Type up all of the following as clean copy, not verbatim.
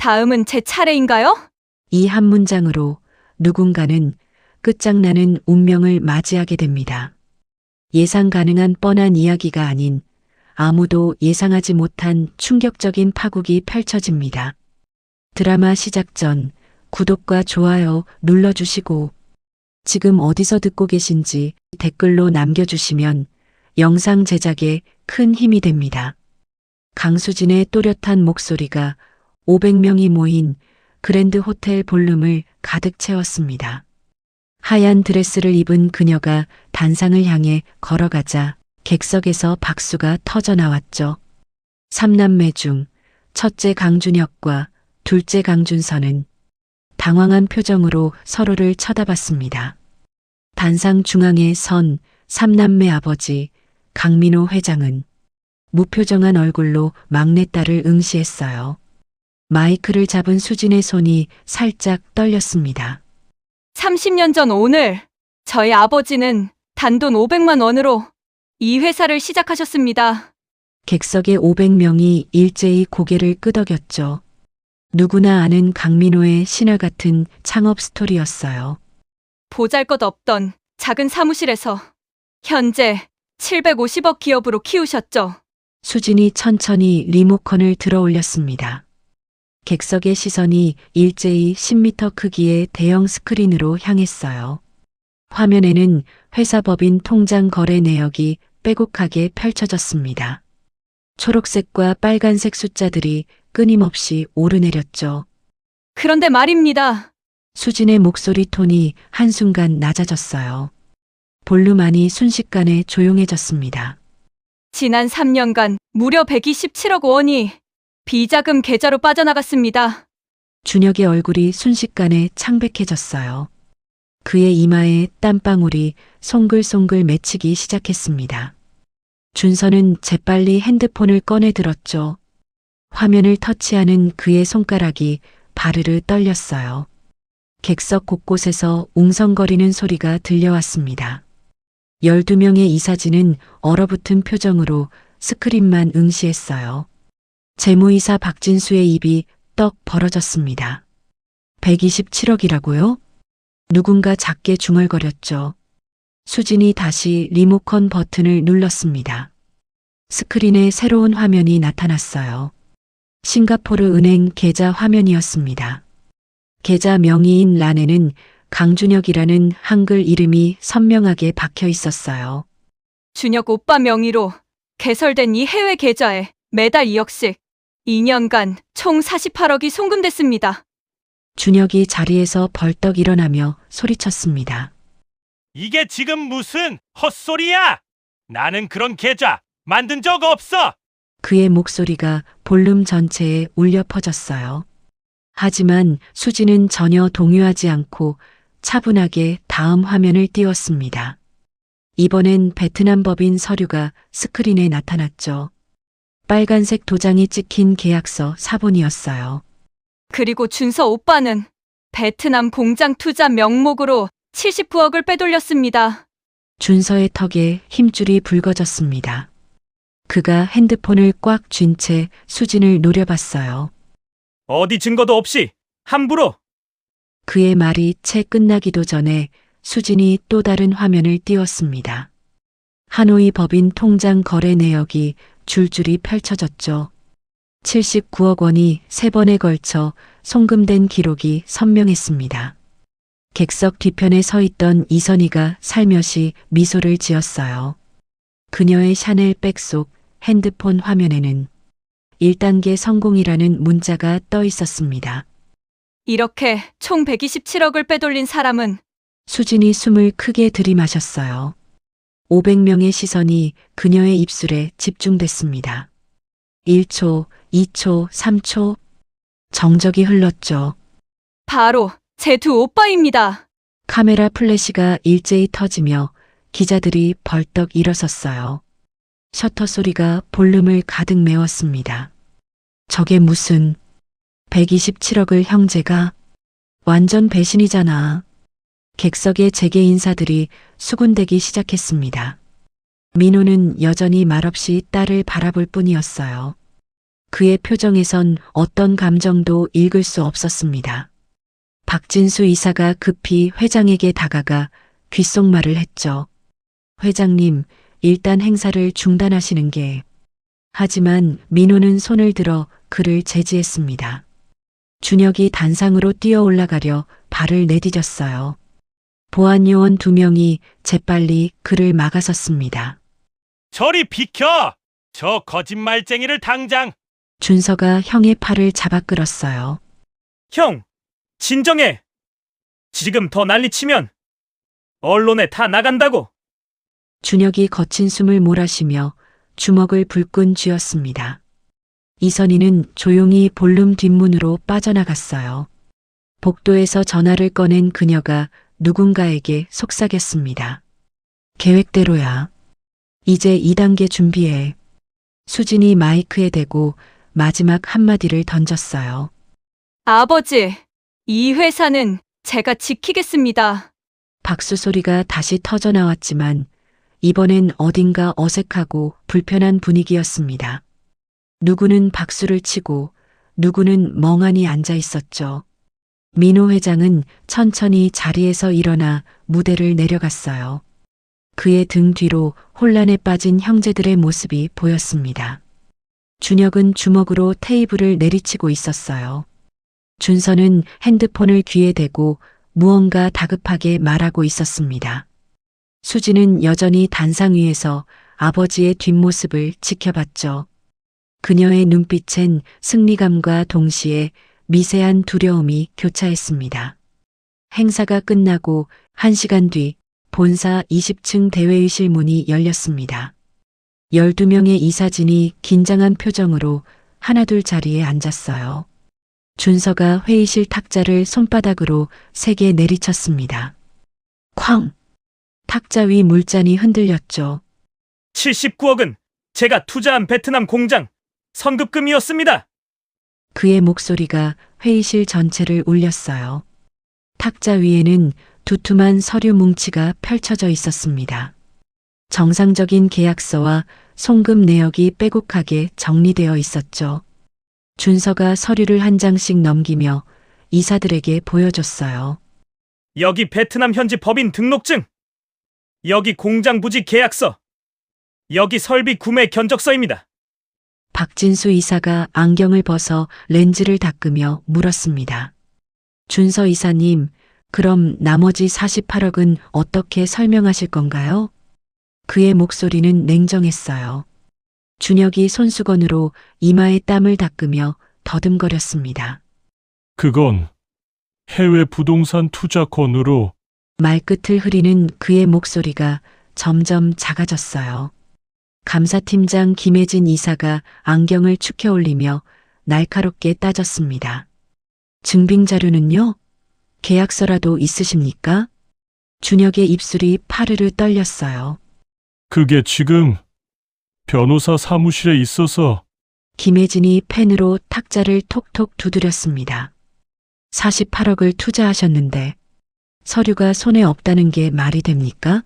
다음은 제 차례인가요? 이 한 문장으로 누군가는 끝장나는 운명을 맞이하게 됩니다. 예상 가능한 뻔한 이야기가 아닌 아무도 예상하지 못한 충격적인 파국이 펼쳐집니다. 드라마 시작 전 구독과 좋아요 눌러주시고 지금 어디서 듣고 계신지 댓글로 남겨주시면 영상 제작에 큰 힘이 됩니다. 강수진의 또렷한 목소리가 500명이 모인 그랜드 호텔 볼룸을 가득 채웠습니다. 하얀 드레스를 입은 그녀가 단상을 향해 걸어가자 객석에서 박수가 터져 나왔죠. 3남매 중 첫째 강준혁과 둘째 강준서는 당황한 표정으로 서로를 쳐다봤습니다. 단상 중앙에 선 3남매 아버지 강민호 회장은 무표정한 얼굴로 막내딸을 응시했어요. 마이크를 잡은 수진의 손이 살짝 떨렸습니다. 30년 전 오늘 저희 아버지는 단돈 500만 원으로 이 회사를 시작하셨습니다. 객석의 500명이 일제히 고개를 끄덕였죠. 누구나 아는 강민호의 신화 같은 창업 스토리였어요. 보잘것없던 작은 사무실에서 현재 750억 기업으로 키우셨죠. 수진이 천천히 리모컨을 들어 올렸습니다. 객석의 시선이 일제히 10m 크기의 대형 스크린으로 향했어요. 화면에는 회사법인 통장 거래 내역이 빼곡하게 펼쳐졌습니다. 초록색과 빨간색 숫자들이 끊임없이 오르내렸죠. 그런데 말입니다. 수진의 목소리 톤이 한순간 낮아졌어요. 볼륨 안이 순식간에 조용해졌습니다. 지난 3년간 무려 127억 원이 비자금 계좌로 빠져나갔습니다. 준혁의 얼굴이 순식간에 창백해졌어요. 그의 이마에 땀방울이 송글송글 맺히기 시작했습니다. 준서는 재빨리 핸드폰을 꺼내 들었죠. 화면을 터치하는 그의 손가락이 바르르 떨렸어요. 객석 곳곳에서 웅성거리는 소리가 들려왔습니다. 12명의 이사진은 얼어붙은 표정으로 스크린만 응시했어요. 재무이사 박진수의 입이 떡 벌어졌습니다. 127억이라고요? 누군가 작게 중얼거렸죠. 수진이 다시 리모컨 버튼을 눌렀습니다. 스크린에 새로운 화면이 나타났어요. 싱가포르 은행 계좌 화면이었습니다. 계좌 명의인 란에는 강준혁이라는 한글 이름이 선명하게 박혀 있었어요. 준혁 오빠 명의로 개설된 이 해외 계좌에 매달 2억씩 2년간 총 48억이 송금됐습니다. 준혁이 자리에서 벌떡 일어나며 소리쳤습니다. 이게 지금 무슨 헛소리야! 나는 그런 계좌 만든 적 없어! 그의 목소리가 볼륨 전체에 울려 퍼졌어요. 하지만 수지는 전혀 동요하지 않고 차분하게 다음 화면을 띄웠습니다. 이번엔 베트남 법인 서류가 스크린에 나타났죠. 빨간색 도장이 찍힌 계약서 사본이었어요. 그리고 준서 오빠는 베트남 공장 투자 명목으로 79억을 빼돌렸습니다. 준서의 턱에 힘줄이 붉어졌습니다. 그가 핸드폰을 꽉 쥔 채 수진을 노려봤어요. 어디 증거도 없이 함부로! 그의 말이 채 끝나기도 전에 수진이 또 다른 화면을 띄웠습니다. 하노이 법인 통장 거래 내역이 줄줄이 펼쳐졌죠. 79억 원이 3번에 걸쳐 송금된 기록이 선명했습니다. 객석 뒤편에 서 있던 이선희가 살며시 미소를 지었어요. 그녀의 샤넬 백 속 핸드폰 화면에는 1단계 성공이라는 문자가 떠 있었습니다. 이렇게 총 127억을 빼돌린 사람은 수진이 숨을 크게 들이마셨어요. 500명의 시선이 그녀의 입술에 집중됐습니다. 1초, 2초, 3초. 정적이 흘렀죠. 바로 제 두 오빠입니다. 카메라 플래시가 일제히 터지며 기자들이 벌떡 일어섰어요. 셔터 소리가 볼륨을 가득 메웠습니다. 저게 무슨 127억을 형제가? 완전 배신이잖아. 객석의 재계 인사들이 수군대기 시작했습니다. 민호는 여전히 말없이 딸을 바라볼 뿐이었어요. 그의 표정에선 어떤 감정도 읽을 수 없었습니다. 박진수 이사가 급히 회장에게 다가가 귓속말을 했죠. 회장님, 일단 행사를 중단하시는 게. 하지만 민호는 손을 들어 그를 제지했습니다. 준혁이 단상으로 뛰어 올라가려 발을 내디뎠어요. 보안요원 2명이 재빨리 그를 막아섰습니다. 저리 비켜! 저 거짓말쟁이를 당장! 준서가 형의 팔을 잡아 끌었어요. 형, 진정해. 지금 더 난리치면 언론에 다 나간다고. 준혁이 거친 숨을 몰아쉬며 주먹을 불끈 쥐었습니다. 이선희는 조용히 볼룸 뒷문으로 빠져나갔어요. 복도에서 전화를 꺼낸 그녀가 누군가에게 속삭였습니다. 계획대로야. 이제 2단계 준비해. 수진이 마이크에 대고 마지막 한마디를 던졌어요. 아버지, 이 회사는 제가 지키겠습니다. 박수 소리가 다시 터져 나왔지만 이번엔 어딘가 어색하고 불편한 분위기였습니다. 누구는 박수를 치고 누구는 멍하니 앉아 있었죠. 민호 회장은 천천히 자리에서 일어나 무대를 내려갔어요. 그의 등 뒤로 혼란에 빠진 형제들의 모습이 보였습니다. 준혁은 주먹으로 테이블을 내리치고 있었어요. 준서는 핸드폰을 귀에 대고 무언가 다급하게 말하고 있었습니다. 수지는 여전히 단상 위에서 아버지의 뒷모습을 지켜봤죠. 그녀의 눈빛엔 승리감과 동시에 미세한 두려움이 교차했습니다. 행사가 끝나고 1시간 뒤 본사 20층 대회의실 문이 열렸습니다. 12명의 이사진이 긴장한 표정으로 하나둘 자리에 앉았어요. 준서가 회의실 탁자를 손바닥으로 3개 내리쳤습니다. 쾅! 탁자 위 물잔이 흔들렸죠. 79억은 제가 투자한 베트남 공장 선급금이었습니다. 그의 목소리가 회의실 전체를 울렸어요. 탁자 위에는 두툼한 서류 뭉치가 펼쳐져 있었습니다. 정상적인 계약서와 송금 내역이 빼곡하게 정리되어 있었죠. 준서가 서류를 한 장씩 넘기며 이사들에게 보여줬어요. 여기 베트남 현지 법인 등록증. 여기 공장 부지 계약서. 여기 설비 구매 견적서입니다. 박진수 이사가 안경을 벗어 렌즈를 닦으며 물었습니다. 준서 이사님, 그럼 나머지 48억은 어떻게 설명하실 건가요? 그의 목소리는 냉정했어요. 준혁이 손수건으로 이마에 땀을 닦으며 더듬거렸습니다. 그건 해외 부동산 투자권으로. 말끝을 흐리는 그의 목소리가 점점 작아졌어요. 감사팀장 김혜진 이사가 안경을 축혀 올리며 날카롭게 따졌습니다. 증빙 자료는요? 계약서라도 있으십니까? 준혁의 입술이 파르르 떨렸어요. 그게 지금 변호사 사무실에 있어서. 김혜진이 펜으로 탁자를 톡톡 두드렸습니다. 48억을 투자하셨는데 서류가 손에 없다는 게 말이 됩니까?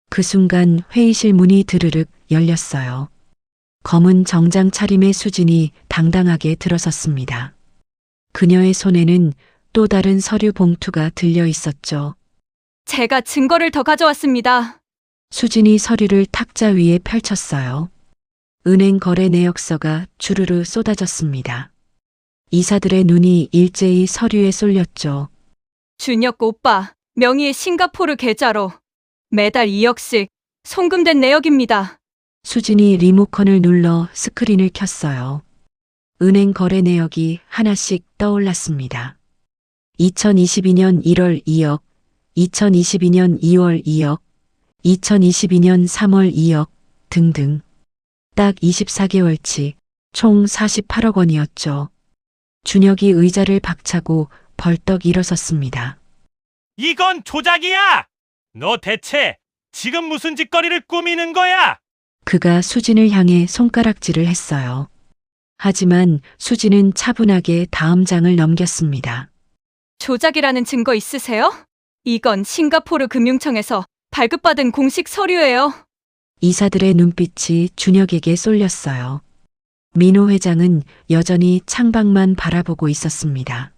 그 순간 회의실 문이 드르륵 열렸어요. 검은 정장 차림의 수진이 당당하게 들어섰습니다. 그녀의 손에는 또 다른 서류 봉투가 들려 있었죠. 제가 증거를 더 가져왔습니다. 수진이 서류를 탁자 위에 펼쳤어요. 은행 거래 내역서가 주르르 쏟아졌습니다. 이사들의 눈이 일제히 서류에 쏠렸죠. 준혁 오빠, 명의의 싱가포르 계좌로 매달 2억씩 송금된 내역입니다. 수진이 리모컨을 눌러 스크린을 켰어요. 은행 거래 내역이 하나씩 떠올랐습니다. 2022년 1월 2억, 2022년 2월 2억, 2022년 3월 2억 등등. 딱 24개월치 총 48억 원이었죠. 준혁이 의자를 박차고 벌떡 일어섰습니다. 이건 조작이야! 너 대체 지금 무슨 짓거리를 꾸미는 거야? 그가 수진을 향해 손가락질을 했어요. 하지만 수진은 차분하게 다음 장을 넘겼습니다. 조작이라는 증거 있으세요? 이건 싱가포르 금융청에서 발급받은 공식 서류예요. 이사들의 눈빛이 준혁에게 쏠렸어요. 민호 회장은 여전히 창밖만 바라보고 있었습니다.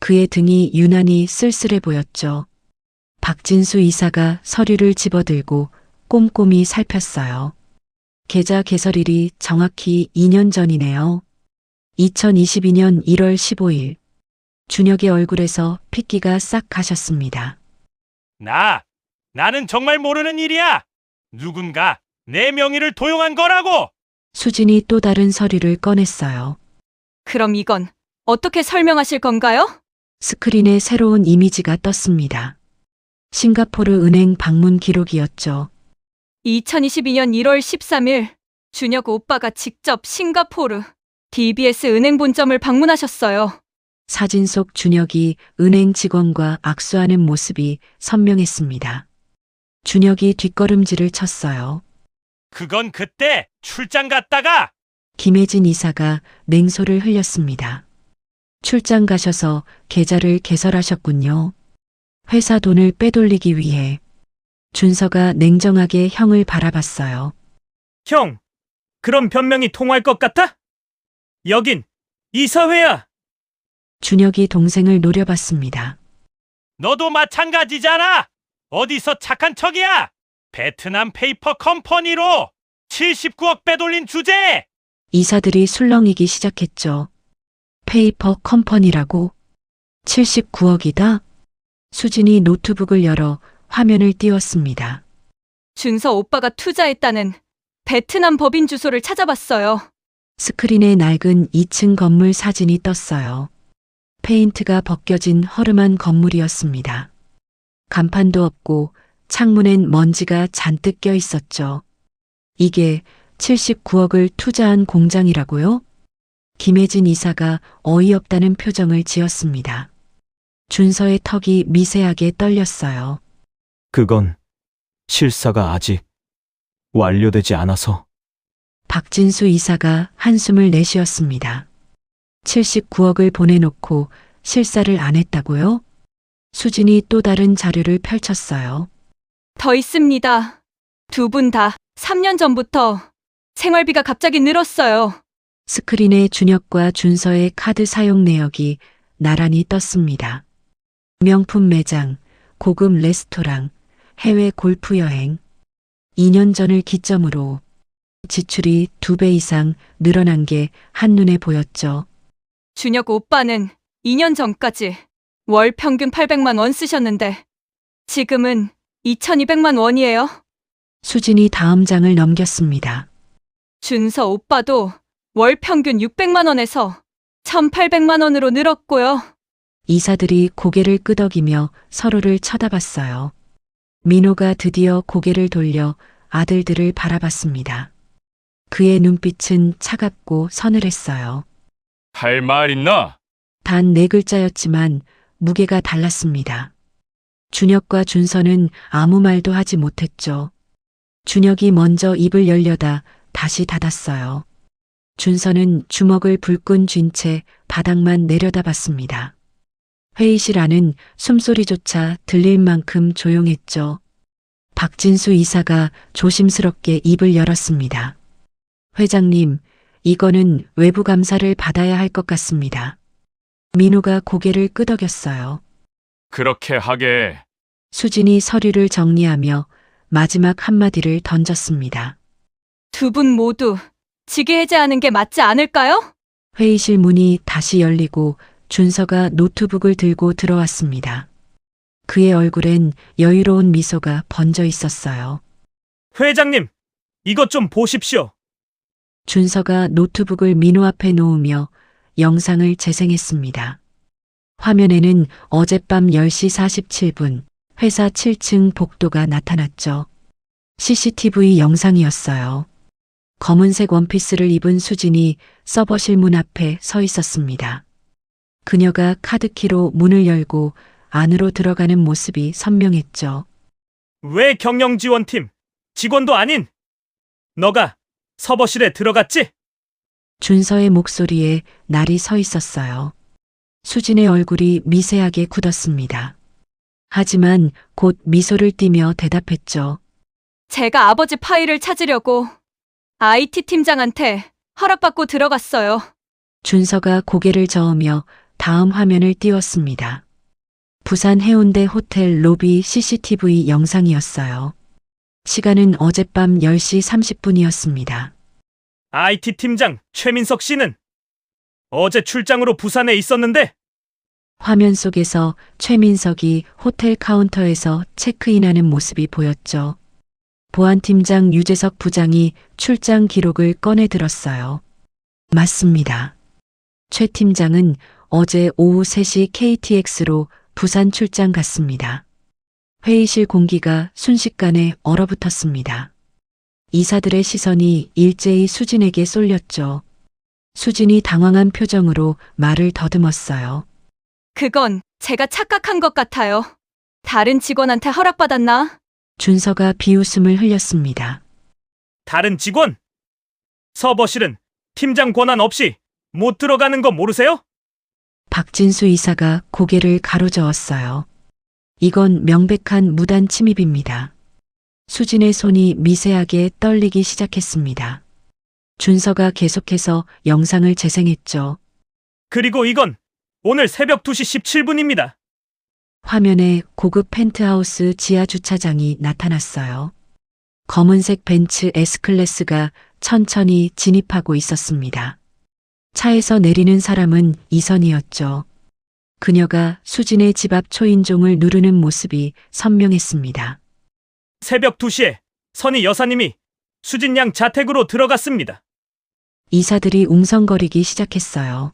그의 등이 유난히 쓸쓸해 보였죠. 박진수 이사가 서류를 집어들고 꼼꼼히 살폈어요. 계좌 개설일이 정확히 2년 전이네요. 2022년 1월 15일. 준혁의 얼굴에서 핏기가 싹 가셨습니다. 나는 정말 모르는 일이야. 누군가 내 명의를 도용한 거라고. 수진이 또 다른 서류를 꺼냈어요. 그럼 이건 어떻게 설명하실 건가요? 스크린에 새로운 이미지가 떴습니다. 싱가포르 은행 방문 기록이었죠. 2022년 1월 13일 준혁 오빠가 직접 싱가포르 DBS 은행 본점을 방문하셨어요. 사진 속 준혁이 은행 직원과 악수하는 모습이 선명했습니다. 준혁이 뒷걸음질을 쳤어요. 그건 그때 출장 갔다가. 김혜진 이사가 냉소를 흘렸습니다. 출장 가셔서 계좌를 개설하셨군요. 회사 돈을 빼돌리기 위해. 준서가 냉정하게 형을 바라봤어요. 형, 그런 변명이 통할 것 같아? 여긴 이사회야. 준혁이 동생을 노려봤습니다. 너도 마찬가지잖아. 어디서 착한 척이야. 베트남 페이퍼 컴퍼니로 79억 빼돌린 주제에. 이사들이 술렁이기 시작했죠. 페이퍼 컴퍼니라고? 79억이다? 수진이 노트북을 열어 화면을 띄웠습니다. 준서 오빠가 투자했다는 베트남 법인 주소를 찾아봤어요. 스크린에 낡은 2층 건물 사진이 떴어요. 페인트가 벗겨진 허름한 건물이었습니다. 간판도 없고 창문엔 먼지가 잔뜩 껴 있었죠. 이게 79억을 투자한 공장이라고요? 김혜진 이사가 어이없다는 표정을 지었습니다. 준서의 턱이 미세하게 떨렸어요. 그건 실사가 아직 완료되지 않아서. 박진수 이사가 한숨을 내쉬었습니다. 79억을 보내놓고 실사를 안 했다고요? 수진이 또 다른 자료를 펼쳤어요. 더 있습니다. 두 분 다 3년 전부터 생활비가 갑자기 늘었어요. 스크린에 준혁과 준서의 카드 사용 내역이 나란히 떴습니다. 명품 매장, 고급 레스토랑, 해외 골프 여행. 2년 전을 기점으로 지출이 2배 이상 늘어난 게 한눈에 보였죠. 준혁 오빠는 2년 전까지 월 평균 800만 원 쓰셨는데 지금은 2200만 원이에요. 수진이 다음 장을 넘겼습니다. 준서 오빠도 월 평균 600만 원에서 1800만 원으로 늘었고요. 이사들이 고개를 끄덕이며 서로를 쳐다봤어요. 민호가 드디어 고개를 돌려 아들들을 바라봤습니다. 그의 눈빛은 차갑고 서늘했어요. 할 말 있나? 단 4글자였지만 무게가 달랐습니다. 준혁과 준서는 아무 말도 하지 못했죠. 준혁이 먼저 입을 열려다 다시 닫았어요. 준서는 주먹을 불끈 쥔 채 바닥만 내려다봤습니다. 회의실 안은 숨소리조차 들릴 만큼 조용했죠. 박진수 이사가 조심스럽게 입을 열었습니다. 회장님, 이거는 외부 감사를 받아야 할 것 같습니다. 민호가 고개를 끄덕였어요. 그렇게 하게. 수진이 서류를 정리하며 마지막 한마디를 던졌습니다. 두 분 모두 직위 해제하는 게 맞지 않을까요? 회의실 문이 다시 열리고 준서가 노트북을 들고 들어왔습니다. 그의 얼굴엔 여유로운 미소가 번져 있었어요. 회장님, 이것 좀 보십시오. 준서가 노트북을 민호 앞에 놓으며 영상을 재생했습니다. 화면에는 어젯밤 10시 47분 회사 7층 복도가 나타났죠. CCTV 영상이었어요. 검은색 원피스를 입은 수진이 서버실 문 앞에 서 있었습니다. 그녀가 카드키로 문을 열고 안으로 들어가는 모습이 선명했죠. 왜 경영지원팀 직원도 아닌 너가 서버실에 들어갔지? 준서의 목소리에 날이 서 있었어요. 수진의 얼굴이 미세하게 굳었습니다. 하지만 곧 미소를 띠며 대답했죠. 제가 아버지 파일을 찾으려고 IT 팀장한테 허락받고 들어갔어요. 준서가 고개를 저으며 다음 화면을 띄웠습니다. 부산 해운대 호텔 로비 CCTV 영상이었어요. 시간은 어젯밤 10시 30분이었습니다. IT 팀장 최민석 씨는 어제 출장으로 부산에 있었는데 화면 속에서 최민석이 호텔 카운터에서 체크인하는 모습이 보였죠. 보안팀장 유재석 부장이 출장 기록을 꺼내 들었어요. 맞습니다. 최 팀장은 어제 오후 3시 KTX로 부산 출장 갔습니다. 회의실 공기가 순식간에 얼어붙었습니다. 이사들의 시선이 일제히 수진에게 쏠렸죠. 수진이 당황한 표정으로 말을 더듬었어요. 그건 제가 착각한 것 같아요. 다른 직원한테 허락받았나? 준서가 비웃음을 흘렸습니다. 다른 직원? 서버실은 팀장 권한 없이 못 들어가는 거 모르세요? 박진수 이사가 고개를 가로저었어요. 이건 명백한 무단 침입입니다. 수진의 손이 미세하게 떨리기 시작했습니다. 준서가 계속해서 영상을 재생했죠. 그리고 이건 오늘 새벽 2시 17분입니다. 화면에 고급 펜트하우스 지하 주차장이 나타났어요. 검은색 벤츠 S클래스가 천천히 진입하고 있었습니다. 차에서 내리는 사람은 이선희였죠. 그녀가 수진의 집 앞 초인종을 누르는 모습이 선명했습니다. 새벽 2시에 선희 여사님이 수진 양 자택으로 들어갔습니다. 이사들이 웅성거리기 시작했어요.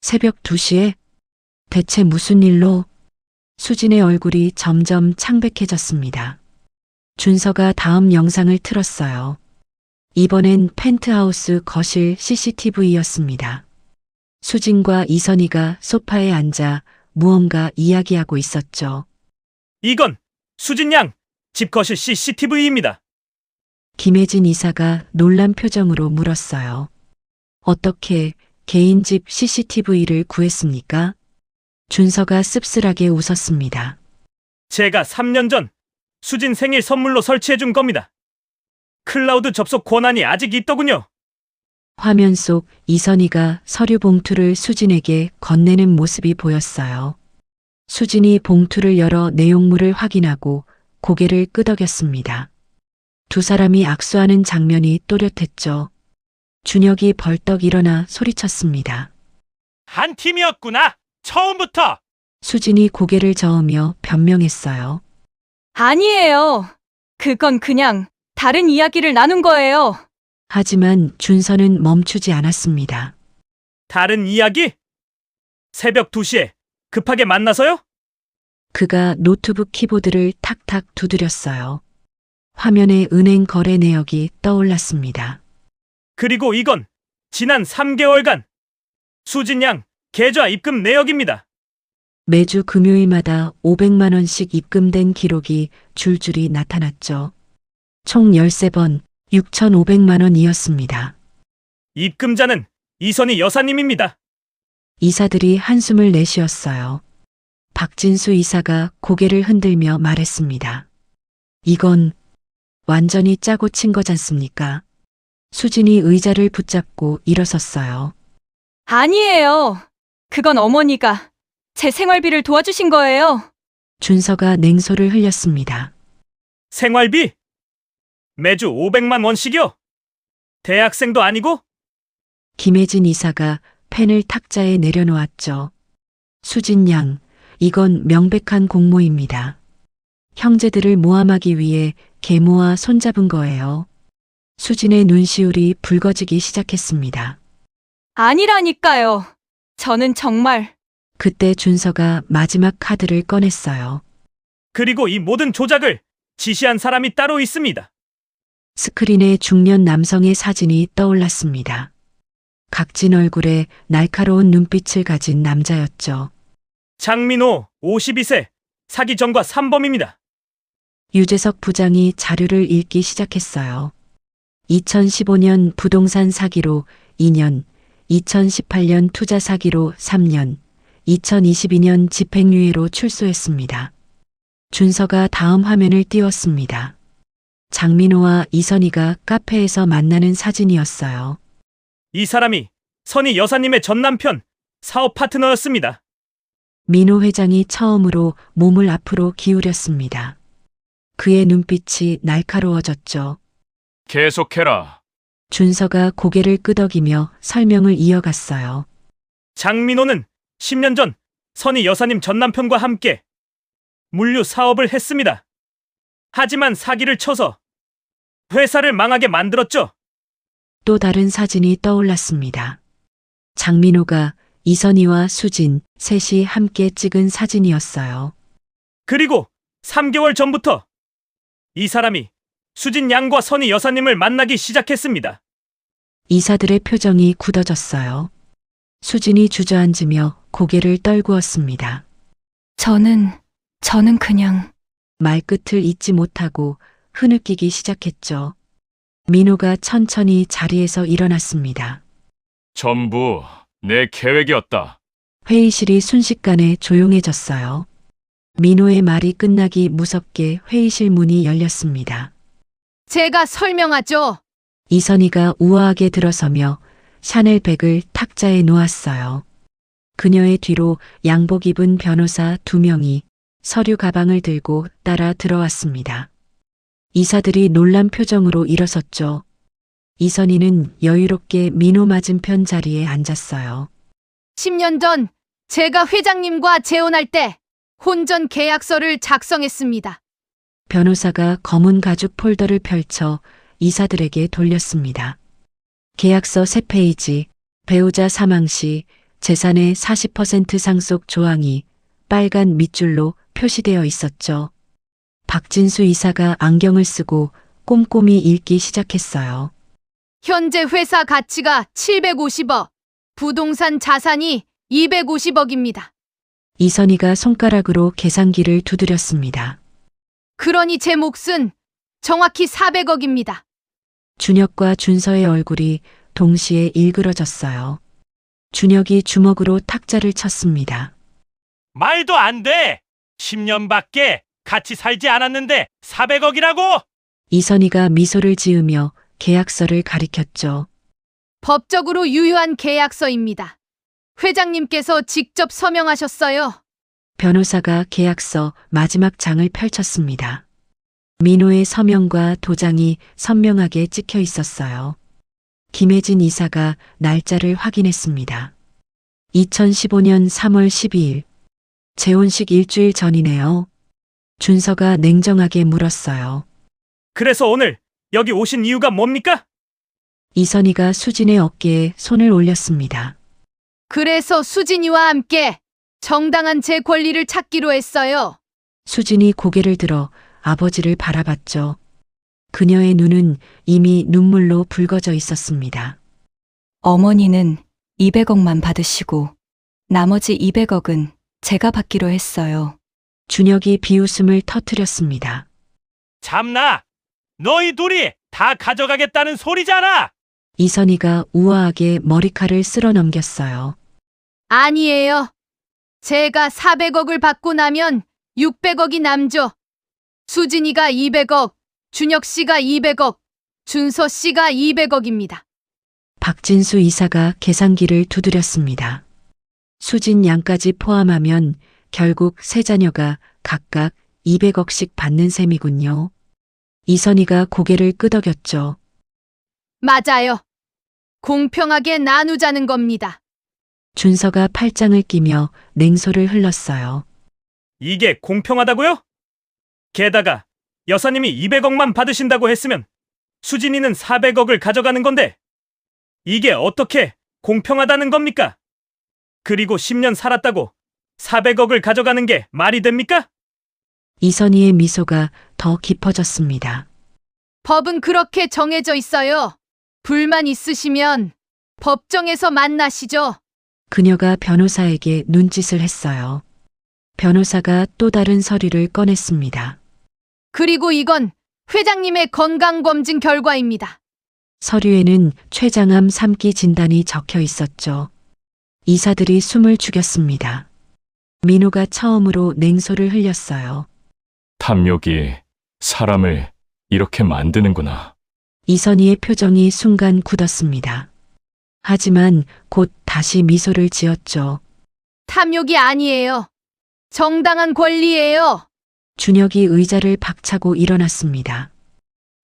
새벽 2시에? 대체 무슨 일로? 수진의 얼굴이 점점 창백해졌습니다. 준서가 다음 영상을 틀었어요. 이번엔 펜트하우스 거실 CCTV였습니다. 수진과 이선희가 소파에 앉아 무언가 이야기하고 있었죠. 이건 수진 양 집 거실 CCTV입니다. 김혜진 이사가 놀란 표정으로 물었어요. 어떻게 개인 집 CCTV를 구했습니까? 준서가 씁쓸하게 웃었습니다. 제가 3년 전 수진 생일 선물로 설치해 준 겁니다. 클라우드 접속 권한이 아직 있더군요. 화면 속 이선희가 서류 봉투를 수진에게 건네는 모습이 보였어요. 수진이 봉투를 열어 내용물을 확인하고 고개를 끄덕였습니다. 두 사람이 악수하는 장면이 또렷했죠. 준혁이 벌떡 일어나 소리쳤습니다. 한 팀이었구나. 처음부터. 수진이 고개를 저으며 변명했어요. 아니에요. 그건 그냥 다른 이야기를 나눈 거예요. 하지만 준서는 멈추지 않았습니다. 다른 이야기? 새벽 2시에 급하게 만나서요? 그가 노트북 키보드를 탁탁 두드렸어요. 화면에 은행 거래 내역이 떠올랐습니다. 그리고 이건 지난 3개월간 수진 양 계좌 입금 내역입니다. 매주 금요일마다 500만 원씩 입금된 기록이 줄줄이 나타났죠. 총 13번 6,500만 원이었습니다. 입금자는 이선희 여사님입니다. 이사들이 한숨을 내쉬었어요. 박진수 이사가 고개를 흔들며 말했습니다. 이건 완전히 짜고 친 거잖습니까? 수진이 의자를 붙잡고 일어섰어요. 아니에요. 그건 어머니가 제 생활비를 도와주신 거예요. 준서가 냉소를 흘렸습니다. 생활비? 매주 500만 원씩이요? 대학생도 아니고? 김혜진 이사가 펜을 탁자에 내려놓았죠. 수진 양, 이건 명백한 공모입니다. 형제들을 모함하기 위해 계모와 손잡은 거예요. 수진의 눈시울이 붉어지기 시작했습니다. 아니라니까요. 저는 정말 그때 준서가 마지막 카드를 꺼냈어요. 그리고 이 모든 조작을 지시한 사람이 따로 있습니다. 스크린에 중년 남성의 사진이 떠올랐습니다. 각진 얼굴에 날카로운 눈빛을 가진 남자였죠. 장민호 52세 사기 전과 3범입니다. 유재석 부장이 자료를 읽기 시작했어요. 2015년 부동산 사기로 2년, 2018년 투자 사기로 3년, 2022년 집행유예로 출소했습니다. 준서가 다음 화면을 띄웠습니다. 장민호와 이선희가 카페에서 만나는 사진이었어요. 이 사람이 선희 여사님의 전 남편, 사업 파트너였습니다. 민호 회장이 처음으로 몸을 앞으로 기울였습니다. 그의 눈빛이 날카로워졌죠. 계속해라. 준서가 고개를 끄덕이며 설명을 이어갔어요. 장민호는 10년 전 선희 여사님 전 남편과 함께 물류 사업을 했습니다. 하지만 사기를 쳐서 회사를 망하게 만들었죠. 또 다른 사진이 떠올랐습니다. 장민호가 이선희와 수진 셋이 함께 찍은 사진이었어요. 그리고 3개월 전부터 이 사람이 수진 양과 선희 여사님을 만나기 시작했습니다. 이사들의 표정이 굳어졌어요. 수진이 주저앉으며 고개를 떨구었습니다. 저는 그냥 말끝을 잇지 못하고 흐느끼기 시작했죠. 민호가 천천히 자리에서 일어났습니다. 전부 내 계획이었다. 회의실이 순식간에 조용해졌어요. 민호의 말이 끝나기 무섭게 회의실 문이 열렸습니다. 제가 설명하죠. 이선희가 우아하게 들어서며 샤넬백을 탁자에 놓았어요. 그녀의 뒤로 양복 입은 변호사 2명이 서류 가방을 들고 따라 들어왔습니다. 이사들이 놀란 표정으로 일어섰죠. 이선희는 여유롭게 민호 맞은편 자리에 앉았어요. 10년 전 제가 회장님과 재혼할 때 혼전 계약서를 작성했습니다. 변호사가 검은 가죽 폴더를 펼쳐 이사들에게 돌렸습니다. 계약서 3페이지, 배우자 사망 시 재산의 40% 상속 조항이 빨간 밑줄로 표시되어 있었죠. 박진수 이사가 안경을 쓰고 꼼꼼히 읽기 시작했어요. 현재 회사 가치가 750억, 부동산 자산이 250억입니다. 이선희가 손가락으로 계산기를 두드렸습니다. 그러니 제 몫은 정확히 400억입니다. 준혁과 준서의 얼굴이 동시에 일그러졌어요. 준혁이 주먹으로 탁자를 쳤습니다. 말도 안 돼. 10년밖에 같이 살지 않았는데 400억이라고? 이선희가 미소를 지으며 계약서를 가리켰죠. 법적으로 유효한 계약서입니다. 회장님께서 직접 서명하셨어요. 변호사가 계약서 마지막 장을 펼쳤습니다. 민호의 서명과 도장이 선명하게 찍혀 있었어요. 김혜진 이사가 날짜를 확인했습니다. 2015년 3월 12일. 재혼식 일주일 전이네요. 준서가 냉정하게 물었어요. 그래서 오늘 여기 오신 이유가 뭡니까? 이선희가 수진의 어깨에 손을 올렸습니다. 그래서 수진이와 함께 정당한 제 권리를 찾기로 했어요. 수진이 고개를 들어 아버지를 바라봤죠. 그녀의 눈은 이미 눈물로 붉어져 있었습니다. 어머니는 200억만 받으시고 나머지 200억은 제가 받기로 했어요. 준혁이 비웃음을 터뜨렸습니다. 참나. 너희 둘이 다 가져가겠다는 소리잖아. 이선희가 우아하게 머리칼을 쓸어 넘겼어요. 아니에요. 제가 400억을 받고 나면 600억이 남죠. 수진이가 200억, 준혁 씨가 200억, 준서 씨가 200억입니다. 박진수 이사가 계산기를 두드렸습니다. 수진 양까지 포함하면 결국 세 자녀가 각각 200억씩 받는 셈이군요. 이선희가 고개를 끄덕였죠. 맞아요. 공평하게 나누자는 겁니다. 준서가 팔짱을 끼며 냉소를 흘렀어요. 이게 공평하다고요? 게다가 여사님이 200억만 받으신다고 했으면 수진이는 400억을 가져가는 건데 이게 어떻게 공평하다는 겁니까? 그리고 10년 살았다고 400억을 가져가는 게 말이 됩니까? 이선희의 미소가 더 깊어졌습니다. 법은 그렇게 정해져 있어요. 불만 있으시면 법정에서 만나시죠. 그녀가 변호사에게 눈짓을 했어요. 변호사가 또 다른 서류를 꺼냈습니다. 그리고 이건 회장님의 건강검진 결과입니다. 서류에는 췌장암 3기 진단이 적혀 있었죠. 이사들이 숨을 죽였습니다. 민호가 처음으로 냉소를 흘렸어요. 탐욕이 사람을 이렇게 만드는구나. 이선희의 표정이 순간 굳었습니다. 하지만 곧 다시 미소를 지었죠. 탐욕이 아니에요. 정당한 권리예요. 준혁이 의자를 박차고 일어났습니다.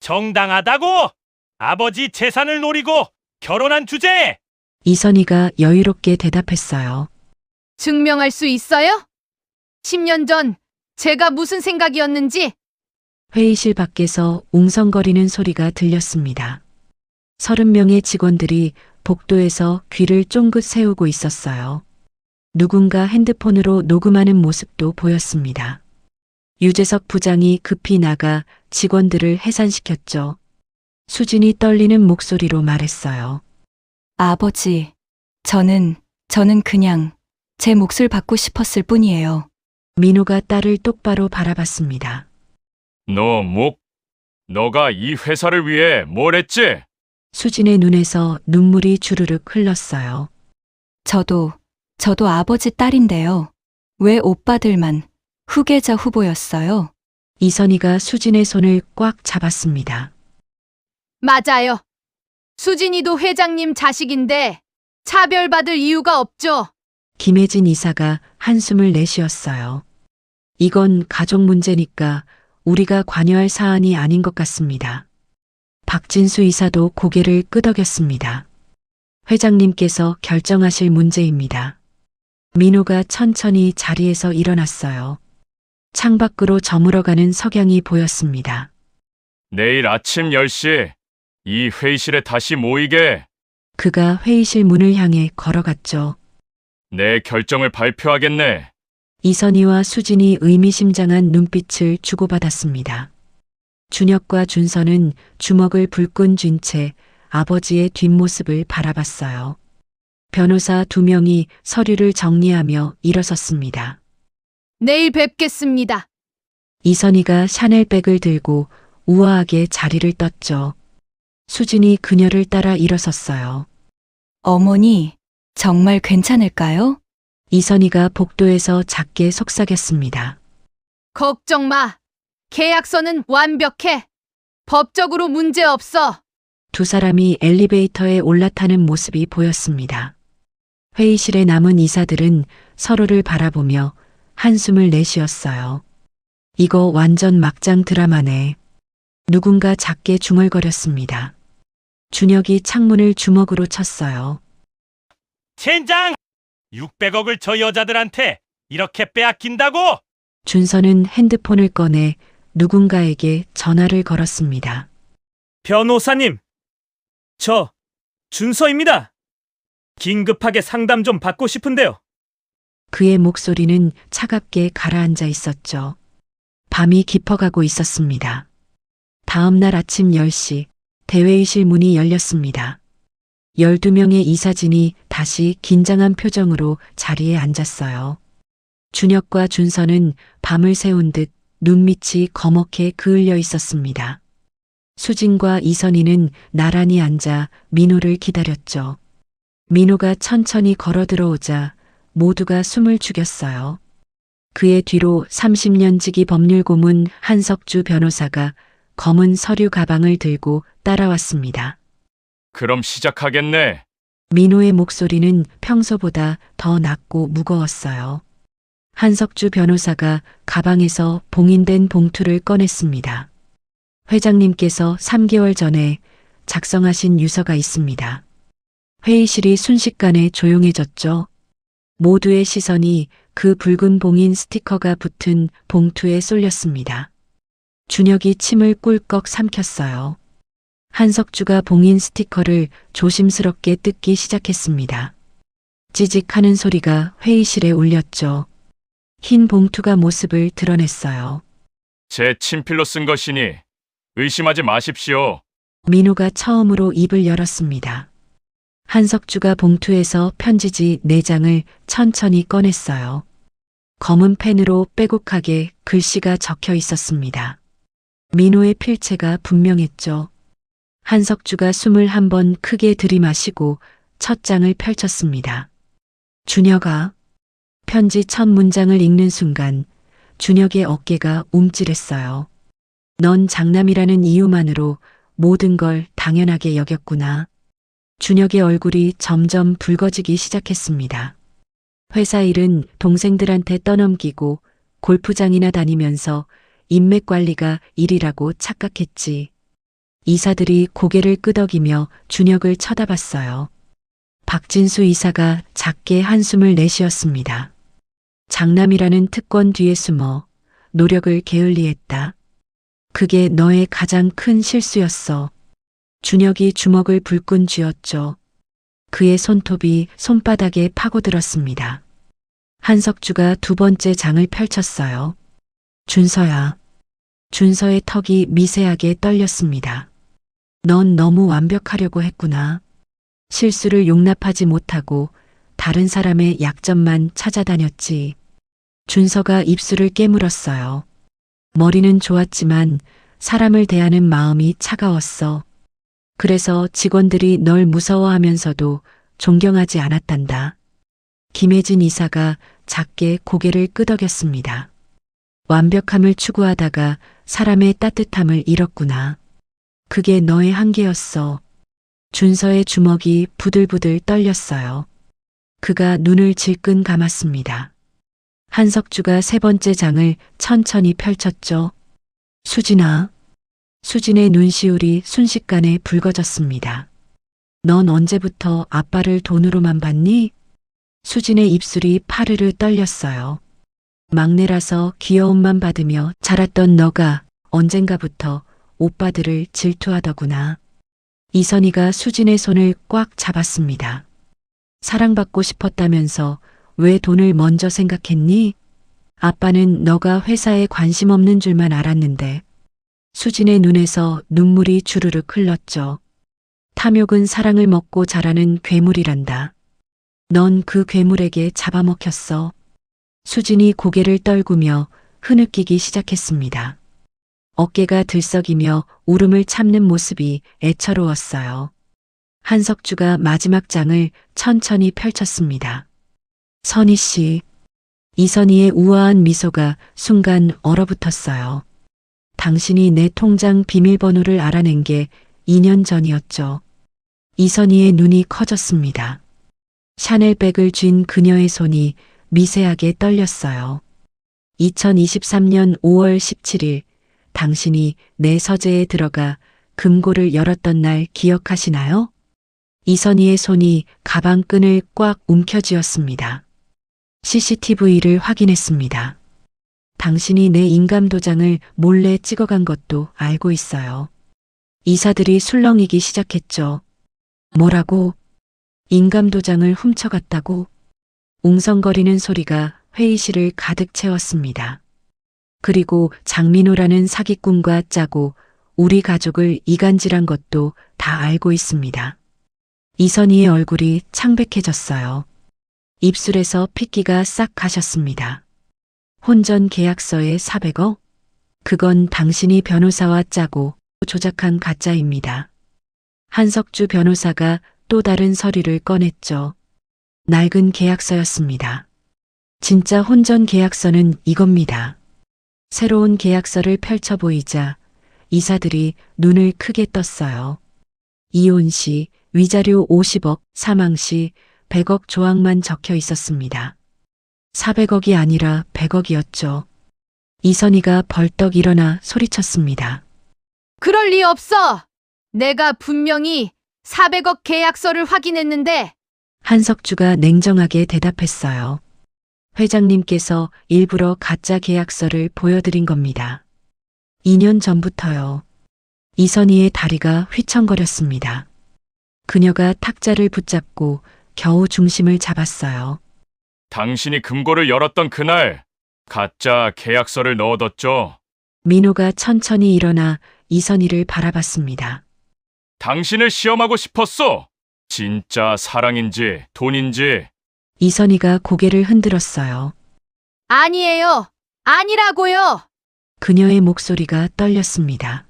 정당하다고? 아버지 재산을 노리고 결혼한 주제에 이선희가 여유롭게 대답했어요. 증명할 수 있어요? 10년 전 제가 무슨 생각이었는지. 회의실 밖에서 웅성거리는 소리가 들렸습니다. 30명의 직원들이 복도에서 귀를 쫑긋 세우고 있었어요. 누군가 핸드폰으로 녹음하는 모습도 보였습니다. 유재석 부장이 급히 나가 직원들을 해산시켰죠. 수진이 떨리는 목소리로 말했어요. 아버지, 저는 그냥 제 몫을 받고 싶었을 뿐이에요. 민호가 딸을 똑바로 바라봤습니다. 너가 이 회사를 위해 뭘 했지? 수진의 눈에서 눈물이 주르륵 흘렀어요. 저도 아버지 딸인데요. 왜 오빠들만 후계자 후보였어요? 이선희가 수진의 손을 꽉 잡았습니다. 맞아요. 수진이도 회장님 자식인데 차별받을 이유가 없죠. 김혜진 이사가 한숨을 내쉬었어요. 이건 가족 문제니까 우리가 관여할 사안이 아닌 것 같습니다. 박진수 이사도 고개를 끄덕였습니다. 회장님께서 결정하실 문제입니다. 민호가 천천히 자리에서 일어났어요. 창밖으로 저물어가는 석양이 보였습니다. 내일 아침 10시 이 회의실에 다시 모이게. 그가 회의실 문을 향해 걸어갔죠. 내 결정을 발표하겠네. 이선희와 수진이 의미심장한 눈빛을 주고받았습니다. 준혁과 준서는 주먹을 불끈 쥔 채 아버지의 뒷모습을 바라봤어요. 변호사 2명이 서류를 정리하며 일어섰습니다. 내일 뵙겠습니다. 이선희가 샤넬백을 들고 우아하게 자리를 떴죠. 수진이 그녀를 따라 일어섰어요. 어머니, 정말 괜찮을까요? 이선희가 복도에서 작게 속삭였습니다. 걱정 마. 계약서는 완벽해. 법적으로 문제 없어. 두 사람이 엘리베이터에 올라타는 모습이 보였습니다. 회의실에 남은 이사들은 서로를 바라보며 한숨을 내쉬었어요. 이거 완전 막장 드라마네. 누군가 작게 중얼거렸습니다. 준혁이 창문을 주먹으로 쳤어요. 젠장! 600억을 저 여자들한테 이렇게 빼앗긴다고? 준서는 핸드폰을 꺼내 누군가에게 전화를 걸었습니다. 변호사님, 저 준서입니다. 긴급하게 상담 좀 받고 싶은데요. 그의 목소리는 차갑게 가라앉아 있었죠. 밤이 깊어가고 있었습니다. 다음 날 아침 10시 대회의실 문이 열렸습니다. 12명의 이사진이 다시 긴장한 표정으로 자리에 앉았어요. 준혁과 준서는 밤을 새운 듯 눈밑이 거먹게 그을려 있었습니다. 수진과 이선희는 나란히 앉아 민호를 기다렸죠. 민호가 천천히 걸어 들어오자 모두가 숨을 죽였어요. 그의 뒤로 30년 지기 법률고문 한석주 변호사가 검은 서류 가방을 들고 따라왔습니다. 그럼 시작하겠네. 민호의 목소리는 평소보다 더 낮고 무거웠어요. 한석주 변호사가 가방에서 봉인된 봉투를 꺼냈습니다. 회장님께서 3개월 전에 작성하신 유서가 있습니다. 회의실이 순식간에 조용해졌죠. 모두의 시선이 그 붉은 봉인 스티커가 붙은 봉투에 쏠렸습니다. 준혁이 침을 꿀꺽 삼켰어요. 한석주가 봉인 스티커를 조심스럽게 뜯기 시작했습니다. 찌직하는 소리가 회의실에 울렸죠. 흰 봉투가 모습을 드러냈어요. 제 친필로 쓴 것이니 의심하지 마십시오. 민호가 처음으로 입을 열었습니다. 한석주가 봉투에서 편지지 4장을 천천히 꺼냈어요. 검은 펜으로 빼곡하게 글씨가 적혀 있었습니다. 민호의 필체가 분명했죠. 한석주가 숨을 한 번 크게 들이마시고 첫 장을 펼쳤습니다. 준혁아. 편지 첫 문장을 읽는 순간 준혁의 어깨가 움찔했어요. 넌 장남이라는 이유만으로 모든 걸 당연하게 여겼구나. 준혁의 얼굴이 점점 붉어지기 시작했습니다. 회사 일은 동생들한테 떠넘기고 골프장이나 다니면서 인맥 관리가 일이라고 착각했지. 이사들이 고개를 끄덕이며 준혁을 쳐다봤어요. 박진수 이사가 작게 한숨을 내쉬었습니다. 장남이라는 특권 뒤에 숨어 노력을 게을리했다. 그게 너의 가장 큰 실수였어. 준혁이 주먹을 불끈 쥐었죠. 그의 손톱이 손바닥에 파고들었습니다. 한석주가 두 번째 장을 펼쳤어요. 준서야. 준서의 턱이 미세하게 떨렸습니다. 넌 너무 완벽하려고 했구나. 실수를 용납하지 못하고 다른 사람의 약점만 찾아다녔지. 준서가 입술을 깨물었어요. 머리는 좋았지만 사람을 대하는 마음이 차가웠어. 그래서 직원들이 널 무서워하면서도 존경하지 않았단다. 김혜진 이사가 작게 고개를 끄덕였습니다. 완벽함을 추구하다가 사람의 따뜻함을 잃었구나. 그게 너의 한계였어. 준서의 주먹이 부들부들 떨렸어요. 그가 눈을 질끈 감았습니다. 한석주가 세 번째 장을 천천히 펼쳤죠. 수진아. 수진의 눈시울이 순식간에 붉어졌습니다. 넌 언제부터 아빠를 돈으로만 봤니? 수진의 입술이 파르르 떨렸어요. 막내라서 귀여움만 받으며 자랐던 너가 언젠가부터 오빠들을 질투하더구나. 이선희가 수진의 손을 꽉 잡았습니다. 사랑받고 싶었다면서 왜 돈을 먼저 생각했니? 아빠는 너가 회사에 관심 없는 줄만 알았는데. 수진의 눈에서 눈물이 주르륵 흘렀죠. 탐욕은 사랑을 먹고 자라는 괴물이란다. 넌 그 괴물에게 잡아먹혔어. 수진이 고개를 떨구며 흐느끼기 시작했습니다. 어깨가 들썩이며 울음을 참는 모습이 애처로웠어요. 한석주가 마지막 장을 천천히 펼쳤습니다. 선희 씨. 이선희의 우아한 미소가 순간 얼어붙었어요. 당신이 내 통장 비밀번호를 알아낸 게 2년 전이었죠. 이선희의 눈이 커졌습니다. 샤넬백을 쥔 그녀의 손이 미세하게 떨렸어요. 2023년 5월 17일 당신이 내 서재에 들어가 금고를 열었던 날 기억하시나요? 이선희의 손이 가방 끈을 꽉 움켜쥐었습니다. CCTV를 확인했습니다. 당신이 내 인감도장을 몰래 찍어간 것도 알고 있어요. 이사들이 술렁이기 시작했죠. 뭐라고? 인감도장을 훔쳐갔다고? 웅성거리는 소리가 회의실을 가득 채웠습니다. 그리고 장민호라는 사기꾼과 짜고 우리 가족을 이간질한 것도 다 알고 있습니다. 이선희의 얼굴이 창백해졌어요. 입술에서 핏기가 싹 가셨습니다. 혼전 계약서에 400억? 그건 당신이 변호사와 짜고 조작한 가짜입니다. 한석주 변호사가 또 다른 서류를 꺼냈죠. 낡은 계약서였습니다. 진짜 혼전 계약서는 이겁니다. 새로운 계약서를 펼쳐 보이자 이사들이 눈을 크게 떴어요. 이혼 시 위자료 50억, 사망 시 100억 조항만 적혀 있었습니다. 400억이 아니라 100억이었죠. 이선희가 벌떡 일어나 소리쳤습니다. 그럴 리 없어! 내가 분명히 400억 계약서를 확인했는데. 한석주가 냉정하게 대답했어요. 회장님께서 일부러 가짜 계약서를 보여드린 겁니다. 2년 전부터요. 이선희의 다리가 휘청거렸습니다. 그녀가 탁자를 붙잡고 겨우 중심을 잡았어요. 당신이 금고를 열었던 그날 가짜 계약서를 넣어뒀죠. 민호가 천천히 일어나 이선희를 바라봤습니다. 당신을 시험하고 싶었어. 진짜 사랑인지 돈인지. 이선희가 고개를 흔들었어요. 아니에요. 아니라고요. 그녀의 목소리가 떨렸습니다.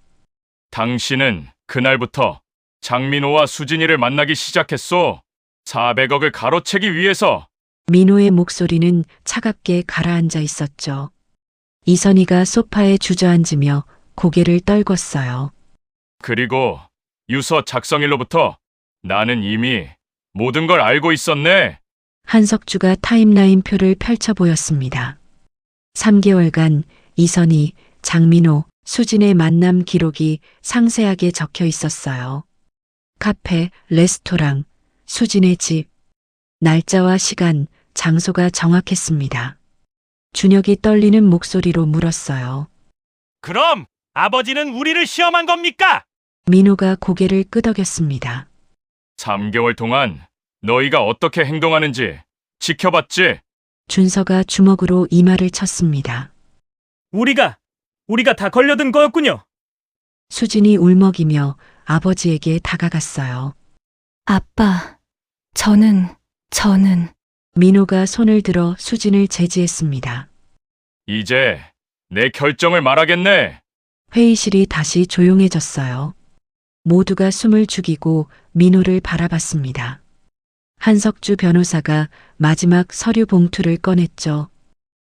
당신은 그날부터 장민호와 수진이를 만나기 시작했어. 400억을 가로채기 위해서. 민호의 목소리는 차갑게 가라앉아 있었죠. 이선희가 소파에 주저앉으며 고개를 떨궜어요. 그리고 유서 작성일로부터 나는 이미 모든 걸 알고 있었네. 한석주가 타임라인 표를 펼쳐 보였습니다. 3개월간 이선희, 장민호, 수진의 만남 기록이 상세하게 적혀 있었어요. 카페, 레스토랑, 수진의 집, 날짜와 시간, 장소가 정확했습니다. 준혁이 떨리는 목소리로 물었어요. 그럼 아버지는 우리를 시험한 겁니까? 민호가 고개를 끄덕였습니다. 3개월 동안 너희가 어떻게 행동하는지 지켜봤지? 준서가 주먹으로 이마를 쳤습니다. 우리가 다 걸려든 거였군요. 수진이 울먹이며 아버지에게 다가갔어요. 아빠, 저는 민호가 손을 들어 수진을 제지했습니다. 이제 내 결정을 말하겠네. 회의실이 다시 조용해졌어요. 모두가 숨을 죽이고 민호를 바라봤습니다. 한석주 변호사가 마지막 서류 봉투를 꺼냈죠.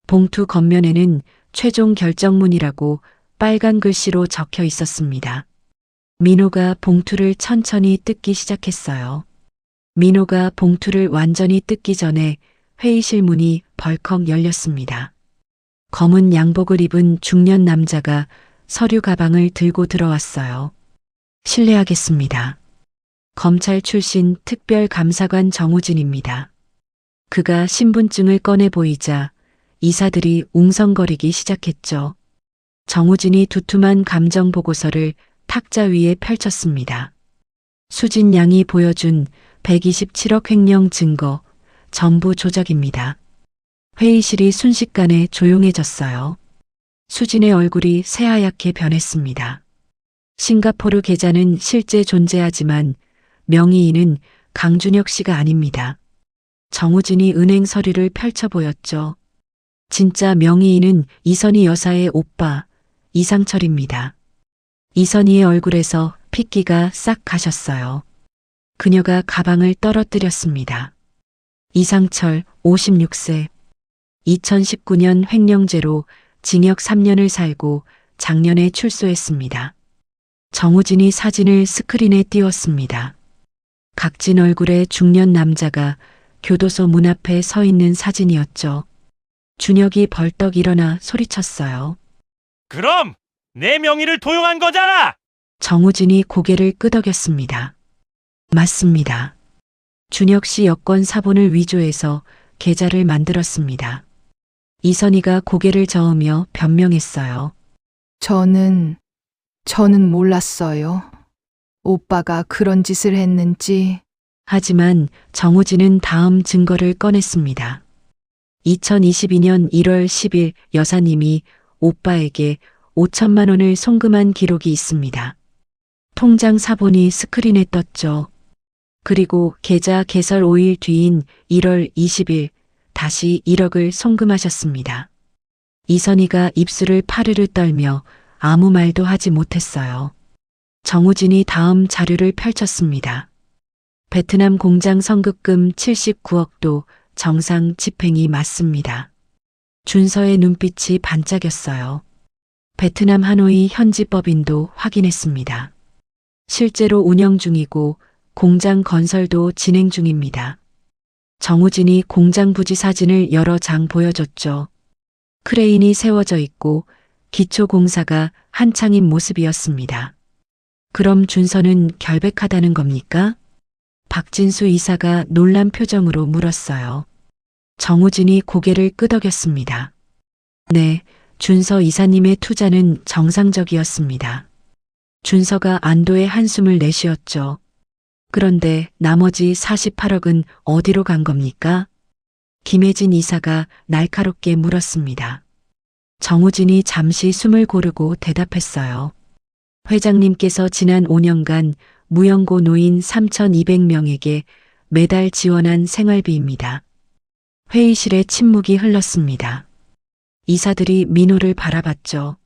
봉투 겉면에는 최종 결정문이라고 빨간 글씨로 적혀 있었습니다. 민호가 봉투를 천천히 뜯기 시작했어요. 민호가 봉투를 완전히 뜯기 전에 회의실 문이 벌컥 열렸습니다. 검은 양복을 입은 중년 남자가 서류 가방을 들고 들어왔어요. 실례하겠습니다. 검찰 출신 특별감사관 정우진입니다. 그가 신분증을 꺼내 보이자 이사들이 웅성거리기 시작했죠. 정우진이 두툼한 감정 보고서를 탁자 위에 펼쳤습니다. 수진 양이 보여준 127억 횡령 증거 전부 조작입니다. 회의실이 순식간에 조용해졌어요. 수진의 얼굴이 새하얗게 변했습니다. 싱가포르 계좌는 실제 존재하지만 명의인은 강준혁 씨가 아닙니다. 정우진이 은행 서류를 펼쳐 보였죠. 진짜 명의인은 이선희 여사의 오빠 이상철입니다. 이선희의 얼굴에서 핏기가 싹 가셨어요. 그녀가 가방을 떨어뜨렸습니다. 이상철 56세. 2019년 횡령죄로 징역 3년을 살고 작년에 출소했습니다. 정우진이 사진을 스크린에 띄웠습니다. 각진 얼굴의 중년 남자가 교도소 문 앞에 서 있는 사진이었죠. 준혁이 벌떡 일어나 소리쳤어요. 그럼 내 명의를 도용한 거잖아! 정우진이 고개를 끄덕였습니다. 맞습니다. 준혁 씨 여권 사본을 위조해서 계좌를 만들었습니다. 이선희가 고개를 저으며 변명했어요. 저는 몰랐어요. 오빠가 그런 짓을 했는지. 하지만 정우진은 다음 증거를 꺼냈습니다. 2022년 1월 10일 여사님이 오빠에게 5천만 원을 송금한 기록이 있습니다. 통장 사본이 스크린에 떴죠. 그리고 계좌 개설 5일 뒤인 1월 20일 다시 1억을 송금하셨습니다. 이선희가 입술을 파르르 떨며 아무 말도 하지 못했어요. 정우진이 다음 자료를 펼쳤습니다. 베트남 공장 선급금 79억도 정상 집행이 맞습니다. 준서의 눈빛이 반짝였어요. 베트남 하노이 현지 법인도 확인했습니다. 실제로 운영 중이고 공장 건설도 진행 중입니다. 정우진이 공장 부지 사진을 여러 장 보여줬죠. 크레인이 세워져 있고 기초 공사가 한창인 모습이었습니다. 그럼 준서는 결백하다는 겁니까? 박진수 이사가 놀란 표정으로 물었어요. 정우진이 고개를 끄덕였습니다. 네, 준서 이사님의 투자는 정상적이었습니다. 준서가 안도의 한숨을 내쉬었죠. 그런데 나머지 48억은 어디로 간 겁니까? 김혜진 이사가 날카롭게 물었습니다. 정우진이 잠시 숨을 고르고 대답했어요. 회장님께서 지난 5년간 무연고 노인 3,200명에게 매달 지원한 생활비입니다. 회의실에 침묵이 흘렀습니다. 이사들이 민호를 바라봤죠.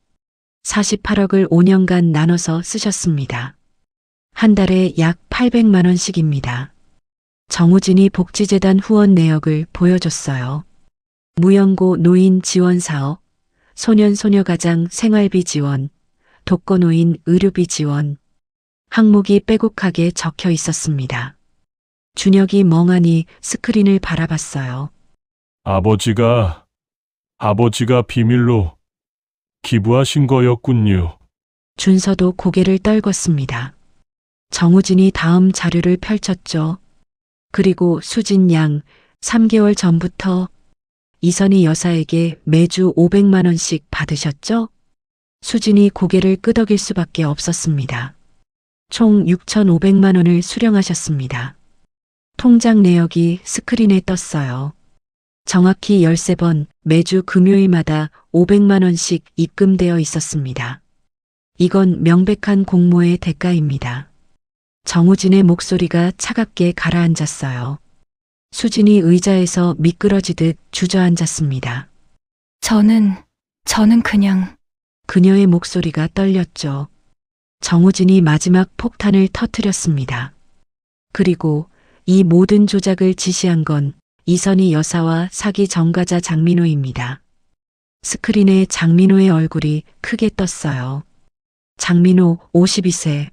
48억을 5년간 나눠서 쓰셨습니다. 한 달에 약 800만 원씩입니다. 정우진이 복지재단 후원 내역을 보여줬어요. 무연고 노인 지원 사업, 소년 소녀가장 생활비 지원, 독거노인 의료비 지원. 항목이 빼곡하게 적혀 있었습니다. 준혁이 멍하니 스크린을 바라봤어요. 아버지가 비밀로 기부하신 거였군요. 준서도 고개를 떨궜습니다. 정우진이 다음 자료를 펼쳤죠. 그리고 수진 양 3개월 전부터 이선희 여사에게 매주 500만 원씩 받으셨죠? 수진이 고개를 끄덕일 수밖에 없었습니다. 총 6,500만 원을 수령하셨습니다. 통장 내역이 스크린에 떴어요. 정확히 13번 매주 금요일마다 500만 원씩 입금되어 있었습니다. 이건 명백한 공모의 대가입니다. 정우진의 목소리가 차갑게 가라앉았어요. 수진이 의자에서 미끄러지듯 주저앉았습니다. 저는 그냥 그녀의 목소리가 떨렸죠. 정우진이 마지막 폭탄을 터뜨렸습니다. 그리고 이 모든 조작을 지시한 건 이선희 여사와 사기 전과자 장민호입니다. 스크린에 장민호의 얼굴이 크게 떴어요. 장민호 52세.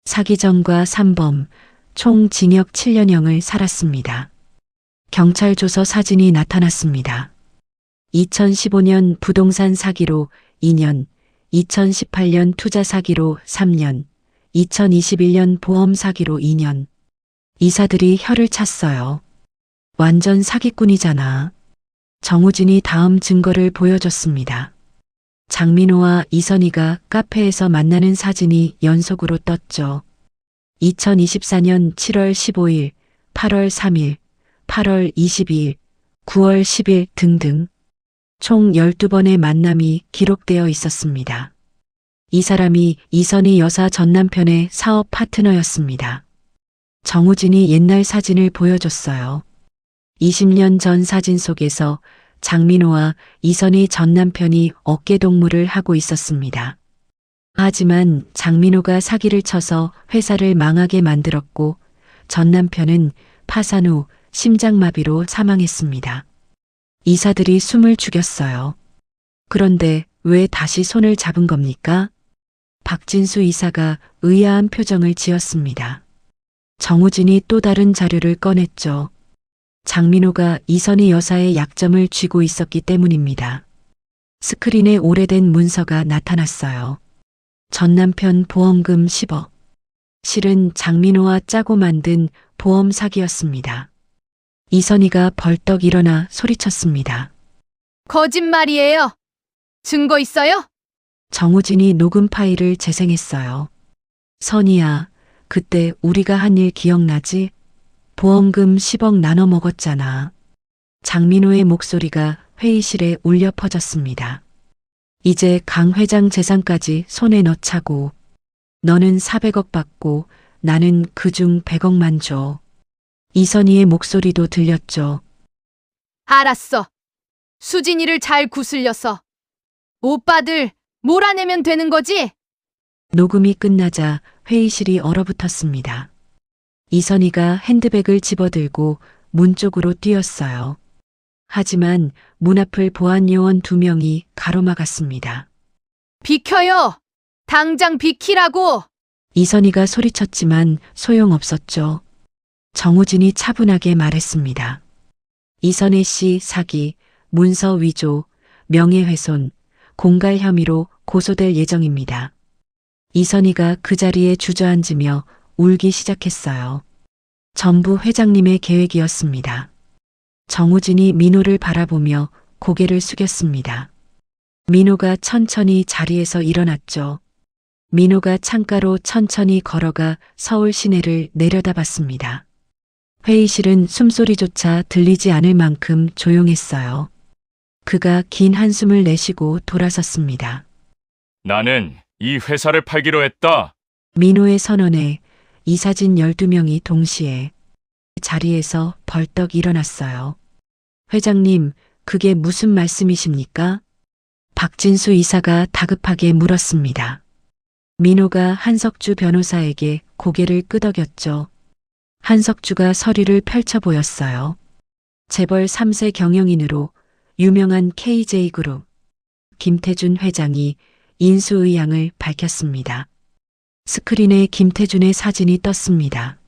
사기 전과 3범, 총 징역 7년형을 살았습니다. 경찰 조서 사진이 나타났습니다. 2015년 부동산 사기로 2년, 2018년 투자 사기로 3년, 2021년 보험 사기로 2년. 이사들이 혀를 찼어요. 완전 사기꾼이잖아. 정우진이 다음 증거를 보여줬습니다. 장민호와 이선희가 카페에서 만나는 사진이 연속으로 떴죠. 2024년 7월 15일, 8월 3일, 8월 22일, 9월 10일 등등 총 12번의 만남이 기록되어 있었습니다. 이 사람이 이선희 여사 전 남편의 사업 파트너였습니다. 정우진이 옛날 사진을 보여줬어요. 20년 전 사진 속에서 장민호와 이선희 전 남편이 어깨동무를 하고 있었습니다. 하지만 장민호가 사기를 쳐서 회사를 망하게 만들었고 전 남편은 파산 후 심장마비로 사망했습니다. 이사들이 숨을 죽였어요. 그런데 왜 다시 손을 잡은 겁니까? 박진수 이사가 의아한 표정을 지었습니다. 정우진이 또 다른 자료를 꺼냈죠. 장민호가 이선희 여사의 약점을 쥐고 있었기 때문입니다. 스크린에 오래된 문서가 나타났어요. 전 남편 보험금 10억. 실은 장민호와 짜고 만든 보험 사기였습니다. 이선희가 벌떡 일어나 소리쳤습니다. 거짓말이에요. 증거 있어요? 정우진이 녹음 파일을 재생했어요. 선희야, 그때 우리가 한 일 기억나지? 보험금 10억 나눠 먹었잖아. 장민호의 목소리가 회의실에 울려 퍼졌습니다. 이제 강 회장 재산까지 손에 넣자고. 너는 400억 받고 나는 그중 100억만 줘. 이선희의 목소리도 들렸죠. 알았어. 수진이를 잘 구슬려서 오빠들 몰아내면 되는 거지? 녹음이 끝나자 회의실이 얼어붙었습니다. 이선희가 핸드백을 집어들고 문 쪽으로 뛰었어요. 하지만 문 앞을 보안 요원 2명이 가로막았습니다. 비켜요. 당장 비키라고. 이선희가 소리쳤지만 소용없었죠. 정우진이 차분하게 말했습니다. 이선희 씨 사기, 문서 위조, 명예훼손, 공갈 혐의로 고소될 예정입니다. 이선희가 그 자리에 주저앉으며 울기 시작했어요. 전부 회장님의 계획이었습니다. 정우진이 민호를 바라보며 고개를 숙였습니다. 민호가 천천히 자리에서 일어났죠. 민호가 창가로 천천히 걸어가 서울 시내를 내려다봤습니다. 회의실은 숨소리조차 들리지 않을 만큼 조용했어요. 그가 긴 한숨을 내쉬고 돌아섰습니다. 나는 이 회사를 팔기로 했다. 민호의 선언에 이사진 12명이 동시에 자리에서 벌떡 일어났어요. 회장님, 그게 무슨 말씀이십니까? 박진수 이사가 다급하게 물었습니다. 민호가 한석주 변호사에게 고개를 끄덕였죠. 한석주가 서류를 펼쳐 보였어요. 재벌 3세 경영인으로 유명한 KJ그룹 김태준 회장이 인수의향을 밝혔습니다. 스크린에 김태준의 사진이 떴습니다.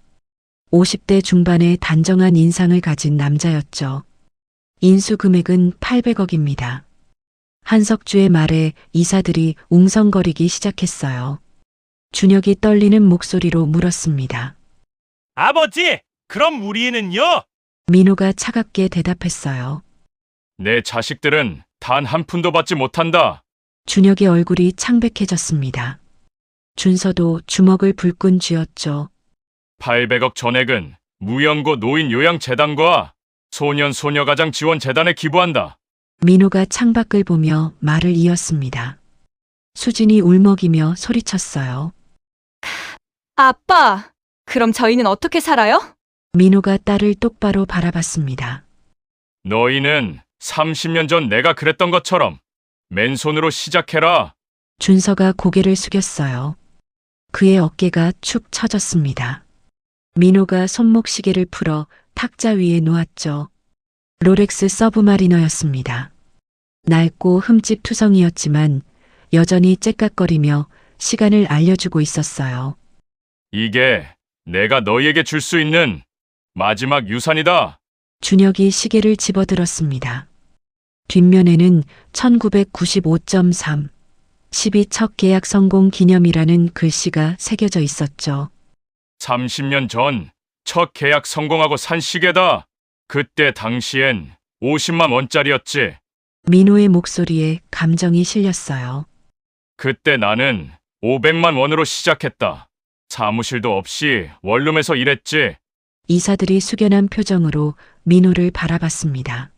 50대 중반의 단정한 인상을 가진 남자였죠. 인수 금액은 800억입니다. 한석주의 말에 이사들이 웅성거리기 시작했어요. 준혁이 떨리는 목소리로 물었습니다. 아버지, 그럼 우리는요? 민호가 차갑게 대답했어요. 내 자식들은 단 한 푼도 받지 못한다. 준혁의 얼굴이 창백해졌습니다. 준서도 주먹을 불끈 쥐었죠. 800억 전액은 무연고 노인요양재단과 소년소녀가장 지원재단에 기부한다. 민호가 창밖을 보며 말을 이었습니다. 수진이 울먹이며 소리쳤어요. 아빠, 그럼 저희는 어떻게 살아요? 민호가 딸을 똑바로 바라봤습니다. 너희는 30년 전 내가 그랬던 것처럼 맨손으로 시작해라. 준서가 고개를 숙였어요. 그의 어깨가 축 처졌습니다. 민호가 손목시계를 풀어 탁자 위에 놓았죠. 롤렉스 서브마리너였습니다. 낡고 흠집 투성이었지만 여전히 째깍거리며 시간을 알려주고 있었어요. 이게 내가 너희에게 줄 수 있는 마지막 유산이다. 준혁이 시계를 집어들었습니다. 뒷면에는 1995.3 12 첫 계약 성공 기념이라는 글씨가 새겨져 있었죠. 30년 전 첫 계약 성공하고 산 시계다. 그때 당시엔 50만 원짜리였지. 민호의 목소리에 감정이 실렸어요. 그때 나는 500만 원으로 시작했다. 사무실도 없이 원룸에서 일했지. 이사들이 숙연한 표정으로 민호를 바라봤습니다.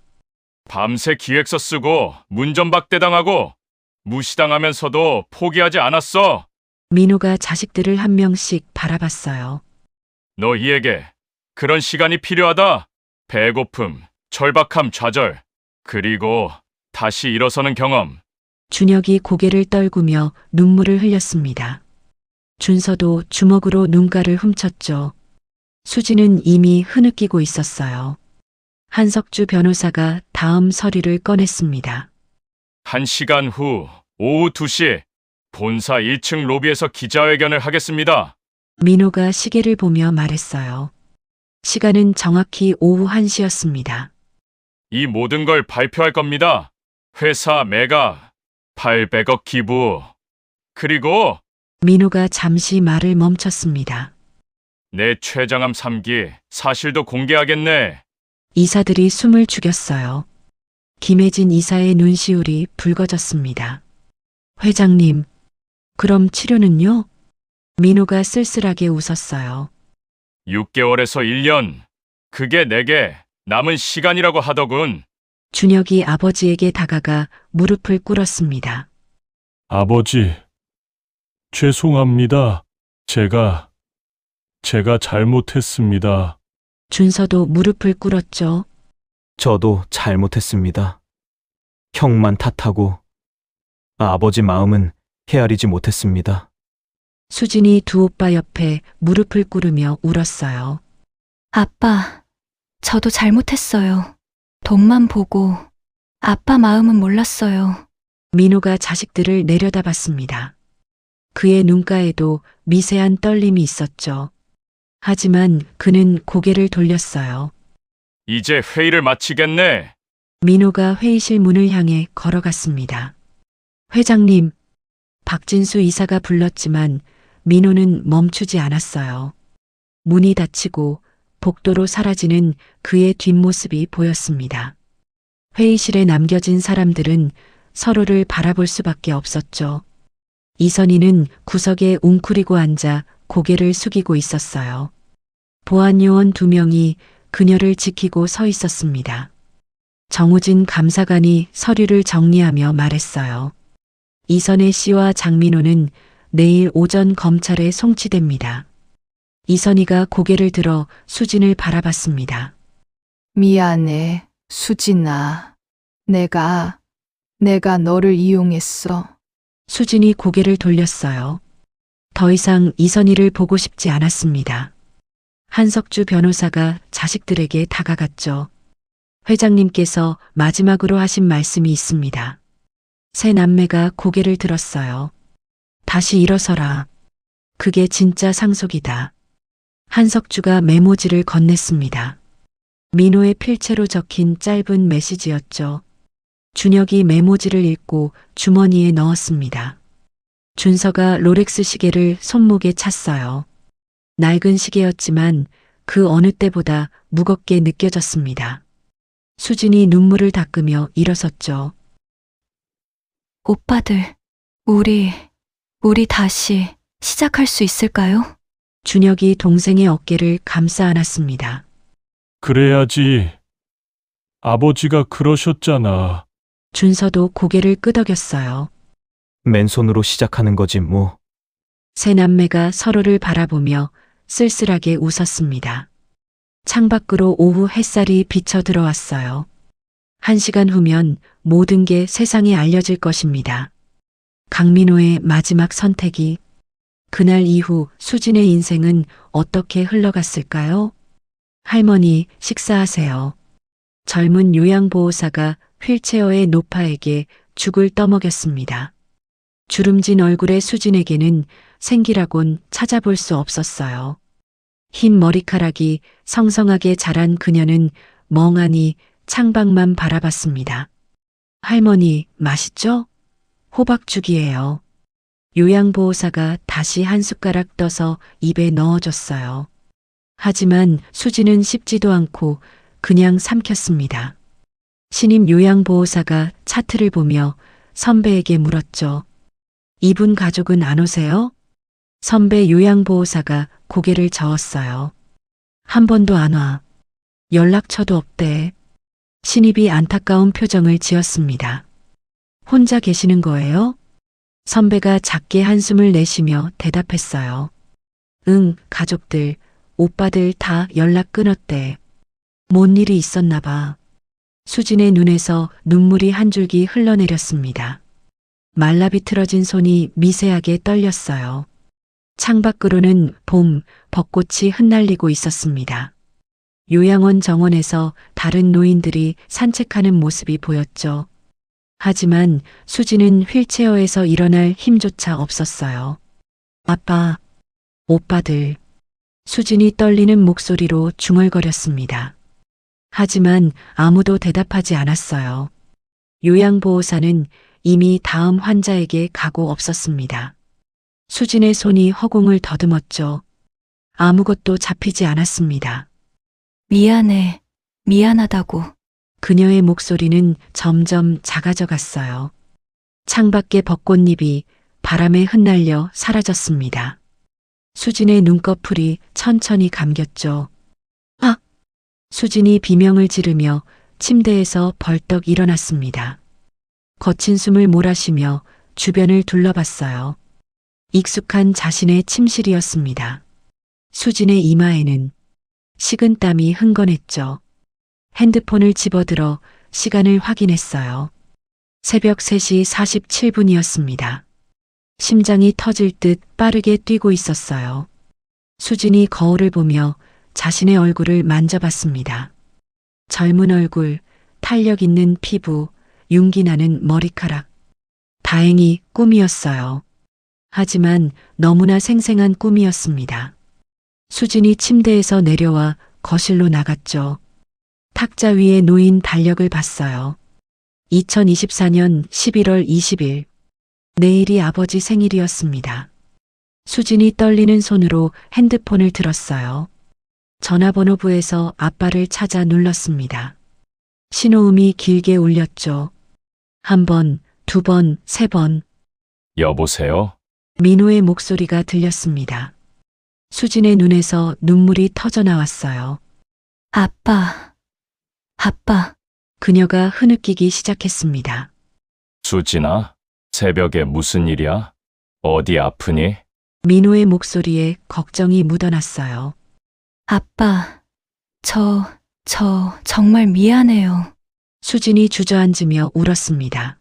밤새 기획서 쓰고 문전박대당하고 무시당하면서도 포기하지 않았어. 민호가 자식들을 한 명씩 바라봤어요. 너희에게 그런 시간이 필요하다. 배고픔, 절박함, 좌절, 그리고 다시 일어서는 경험. 준혁이 고개를 떨구며 눈물을 흘렸습니다. 준서도 주먹으로 눈가를 훔쳤죠. 수지는 이미 흐느끼고 있었어요. 한석주 변호사가 다음 서류를 꺼냈습니다. 1시간 후 오후 2시 본사 1층 로비에서 기자회견을 하겠습니다. 민호가 시계를 보며 말했어요. 시간은 정확히 오후 1시였습니다. 이 모든 걸 발표할 겁니다. 회사 매각, 800억 기부, 그리고 민호가 잠시 말을 멈췄습니다. 내 췌장암 3기 사실도 공개하겠네. 이사들이 숨을 죽였어요. 김혜진 이사의 눈시울이 붉어졌습니다. 회장님, 그럼 치료는요? 민호가 쓸쓸하게 웃었어요. 6개월에서 1년. 그게 내게 남은 시간이라고 하더군. 준혁이 아버지에게 다가가 무릎을 꿇었습니다. 아버지, 죄송합니다. 제가 잘못했습니다. 준서도 무릎을 꿇었죠. 저도 잘못했습니다. 형만 탓하고 아버지 마음은 헤아리지 못했습니다. 수진이 두 오빠 옆에 무릎을 꿇으며 울었어요. 아빠, 저도 잘못했어요. 돈만 보고 아빠 마음은 몰랐어요. 민호가 자식들을 내려다봤습니다. 그의 눈가에도 미세한 떨림이 있었죠. 하지만 그는 고개를 돌렸어요. 이제 회의를 마치겠네. 민호가 회의실 문을 향해 걸어갔습니다. 회장님, 박진수 이사가 불렀지만 민호는 멈추지 않았어요. 문이 닫히고 복도로 사라지는 그의 뒷모습이 보였습니다. 회의실에 남겨진 사람들은 서로를 바라볼 수밖에 없었죠. 이선희는 구석에 웅크리고 앉아 고개를 숙이고 있었어요. 보안요원 2명이 그녀를 지키고 서 있었습니다. 정우진 감사관이 서류를 정리하며 말했어요. 이선혜 씨와 장민호는 내일 오전 검찰에 송치됩니다. 이선희가 고개를 들어 수진을 바라봤습니다. 미안해, 수진아. 내가 너를 이용했어. 수진이 고개를 돌렸어요. 더 이상 이선희를 보고 싶지 않았습니다. 한석주 변호사가 자식들에게 다가갔죠. 회장님께서 마지막으로 하신 말씀이 있습니다. 세 남매가 고개를 들었어요. 다시 일어서라. 그게 진짜 상속이다. 한석주가 메모지를 건넸습니다. 민호의 필체로 적힌 짧은 메시지였죠. 준혁이 메모지를 읽고 주머니에 넣었습니다. 준서가 롤렉스 시계를 손목에 찼어요. 낡은 시계였지만 그 어느 때보다 무겁게 느껴졌습니다. 수진이 눈물을 닦으며 일어섰죠. 오빠들, 우리 다시 시작할 수 있을까요? 준혁이 동생의 어깨를 감싸 안았습니다. 그래야지. 아버지가 그러셨잖아. 준서도 고개를 끄덕였어요. 맨손으로 시작하는 거지 뭐. 세 남매가 서로를 바라보며 쓸쓸하게 웃었습니다. 창밖으로 오후 햇살이 비쳐 들어왔어요. 1시간 후면 모든 게 세상에 알려질 것입니다. 강민호의 마지막 선택이 그날 이후 수진의 인생은 어떻게 흘러갔을까요? 할머니, 식사하세요. 젊은 요양보호사가 휠체어의 노파에게 죽을 떠먹였습니다. 주름진 얼굴의 수진에게는 생기라곤 찾아볼 수 없었어요. 흰 머리카락이 성성하게 자란 그녀는 멍하니 창밖만 바라봤습니다. 할머니, 맛있죠? 호박죽이에요. 요양보호사가 다시 한 숟가락 떠서 입에 넣어줬어요. 하지만 수진은 씹지도 않고 그냥 삼켰습니다. 신임 요양보호사가 차트를 보며 선배에게 물었죠. 이분 가족은 안 오세요? 선배 요양보호사가 고개를 저었어요. 한 번도 안 와. 연락처도 없대. 신입이 안타까운 표정을 지었습니다. 혼자 계시는 거예요? 선배가 작게 한숨을 내쉬며 대답했어요. 응, 가족들, 오빠들 다 연락 끊었대. 뭔 일이 있었나 봐. 수진의 눈에서 눈물이 한 줄기 흘러내렸습니다. 말라비틀어진 손이 미세하게 떨렸어요. 창밖으로는 봄, 벚꽃이 흩날리고 있었습니다. 요양원 정원에서 다른 노인들이 산책하는 모습이 보였죠. 하지만 수진은 휠체어에서 일어날 힘조차 없었어요. 아빠, 오빠들. 수진이 떨리는 목소리로 중얼거렸습니다. 하지만 아무도 대답하지 않았어요. 요양보호사는 이미 다음 환자에게 가고 없었습니다. 수진의 손이 허공을 더듬었죠. 아무것도 잡히지 않았습니다. 미안해, 미안하다고. 그녀의 목소리는 점점 작아져 갔어요. 창밖의 벚꽃잎이 바람에 흩날려 사라졌습니다. 수진의 눈꺼풀이 천천히 감겼죠. 아! 수진이 비명을 지르며 침대에서 벌떡 일어났습니다. 거친 숨을 몰아쉬며 주변을 둘러봤어요. 익숙한 자신의 침실이었습니다. 수진의 이마에는 식은땀이 흥건했죠. 핸드폰을 집어들어 시간을 확인했어요. 새벽 3시 47분이었습니다. 심장이 터질 듯 빠르게 뛰고 있었어요. 수진이 거울을 보며 자신의 얼굴을 만져봤습니다. 젊은 얼굴, 탄력 있는 피부, 윤기 나는 머리카락. 다행히 꿈이었어요. 하지만 너무나 생생한 꿈이었습니다. 수진이 침대에서 내려와 거실로 나갔죠. 탁자 위에 놓인 달력을 봤어요. 2024년 11월 20일. 내일이 아버지 생일이었습니다. 수진이 떨리는 손으로 핸드폰을 들었어요. 전화번호부에서 아빠를 찾아 눌렀습니다. 신호음이 길게 울렸죠. 1번, 2번, 3번. 여보세요? 민호의 목소리가 들렸습니다. 수진의 눈에서 눈물이 터져 나왔어요. 아빠. 그녀가 흐느끼기 시작했습니다. 수진아, 새벽에 무슨 일이야? 어디 아프니? 민호의 목소리에 걱정이 묻어났어요. 아빠, 정말 미안해요. 수진이 주저앉으며 울었습니다.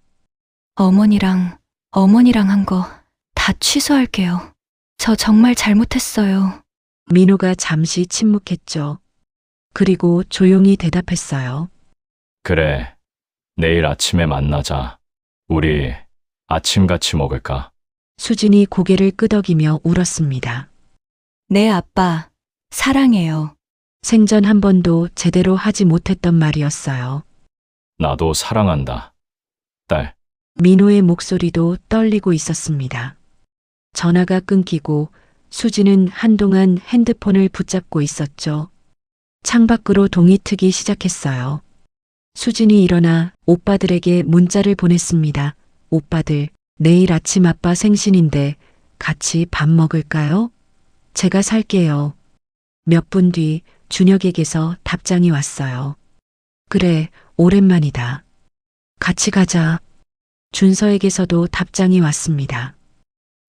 어머니랑 한 거 다 취소할게요. 저 정말 잘못했어요. 민호가 잠시 침묵했죠. 그리고 조용히 대답했어요. 그래, 내일 아침에 만나자. 우리 아침 같이 먹을까? 수진이 고개를 끄덕이며 울었습니다. 네, 아빠. 사랑해요. 생전 한 번도 제대로 하지 못했던 말이었어요. 나도 사랑한다. 딸. 민호의 목소리도 떨리고 있었습니다. 전화가 끊기고 수진은 한동안 핸드폰을 붙잡고 있었죠. 창밖으로 동이 트기 시작했어요. 수진이 일어나 오빠들에게 문자를 보냈습니다. 오빠들, 내일 아침 아빠 생신인데 같이 밥 먹을까요? 제가 살게요. 몇 분 뒤 준혁에게서 답장이 왔어요. 그래, 오랜만이다. 같이 가자. 준서에게서도 답장이 왔습니다.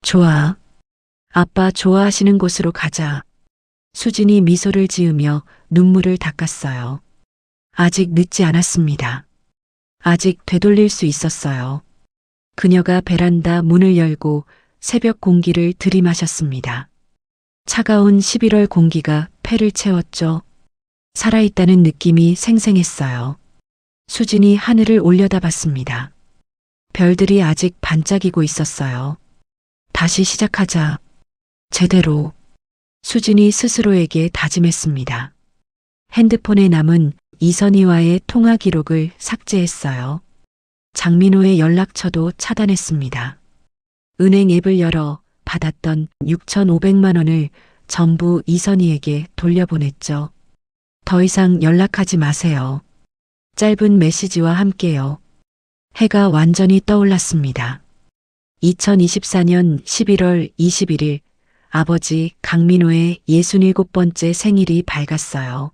좋아. 아빠 좋아하시는 곳으로 가자. 수진이 미소를 지으며 눈물을 닦았어요. 아직 늦지 않았습니다. 아직 되돌릴 수 있었어요. 그녀가 베란다 문을 열고 새벽 공기를 들이마셨습니다. 차가운 11월 공기가 폐를 채웠죠. 살아있다는 느낌이 생생했어요. 수진이 하늘을 올려다봤습니다. 별들이 아직 반짝이고 있었어요. 다시 시작하자. 제대로. 수진이 스스로에게 다짐했습니다. 핸드폰에 남은 이선희와의 통화 기록을 삭제했어요. 장민호의 연락처도 차단했습니다. 은행 앱을 열어 받았던 6,500만 원을 전부 이선희에게 돌려보냈죠. 더 이상 연락하지 마세요. 짧은 메시지와 함께요. 해가 완전히 떠올랐습니다. 2024년 11월 21일 아버지 강민호의 67번째 생일이 밝았어요.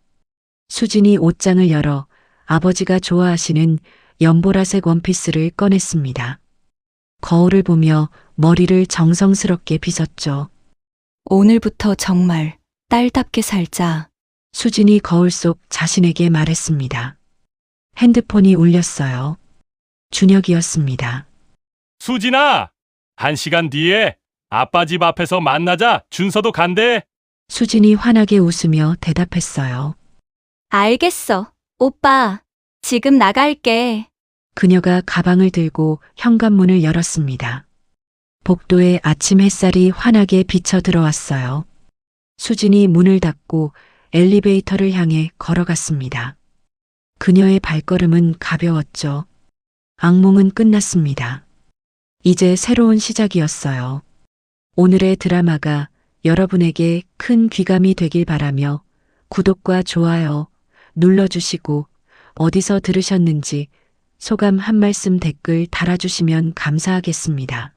수진이 옷장을 열어 아버지가 좋아하시는 연보라색 원피스를 꺼냈습니다. 거울을 보며 머리를 정성스럽게 빗었죠. 오늘부터 정말 딸답게 살자. 수진이 거울 속 자신에게 말했습니다. 핸드폰이 울렸어요. 준혁이었습니다. 수진아, 1시간 뒤에 아빠 집 앞에서 만나자. 준서도 간대. 수진이 환하게 웃으며 대답했어요. 알겠어. 오빠, 지금 나갈게. 그녀가 가방을 들고 현관문을 열었습니다. 복도에 아침 햇살이 환하게 비쳐 들어왔어요. 수진이 문을 닫고 엘리베이터를 향해 걸어갔습니다. 그녀의 발걸음은 가벼웠죠. 악몽은 끝났습니다. 이제 새로운 시작이었어요. 오늘의 드라마가 여러분에게 큰 귀감이 되길 바라며 구독과 좋아요 눌러주시고 어디서 들으셨는지 소감 한 말씀 댓글 달아주시면 감사하겠습니다.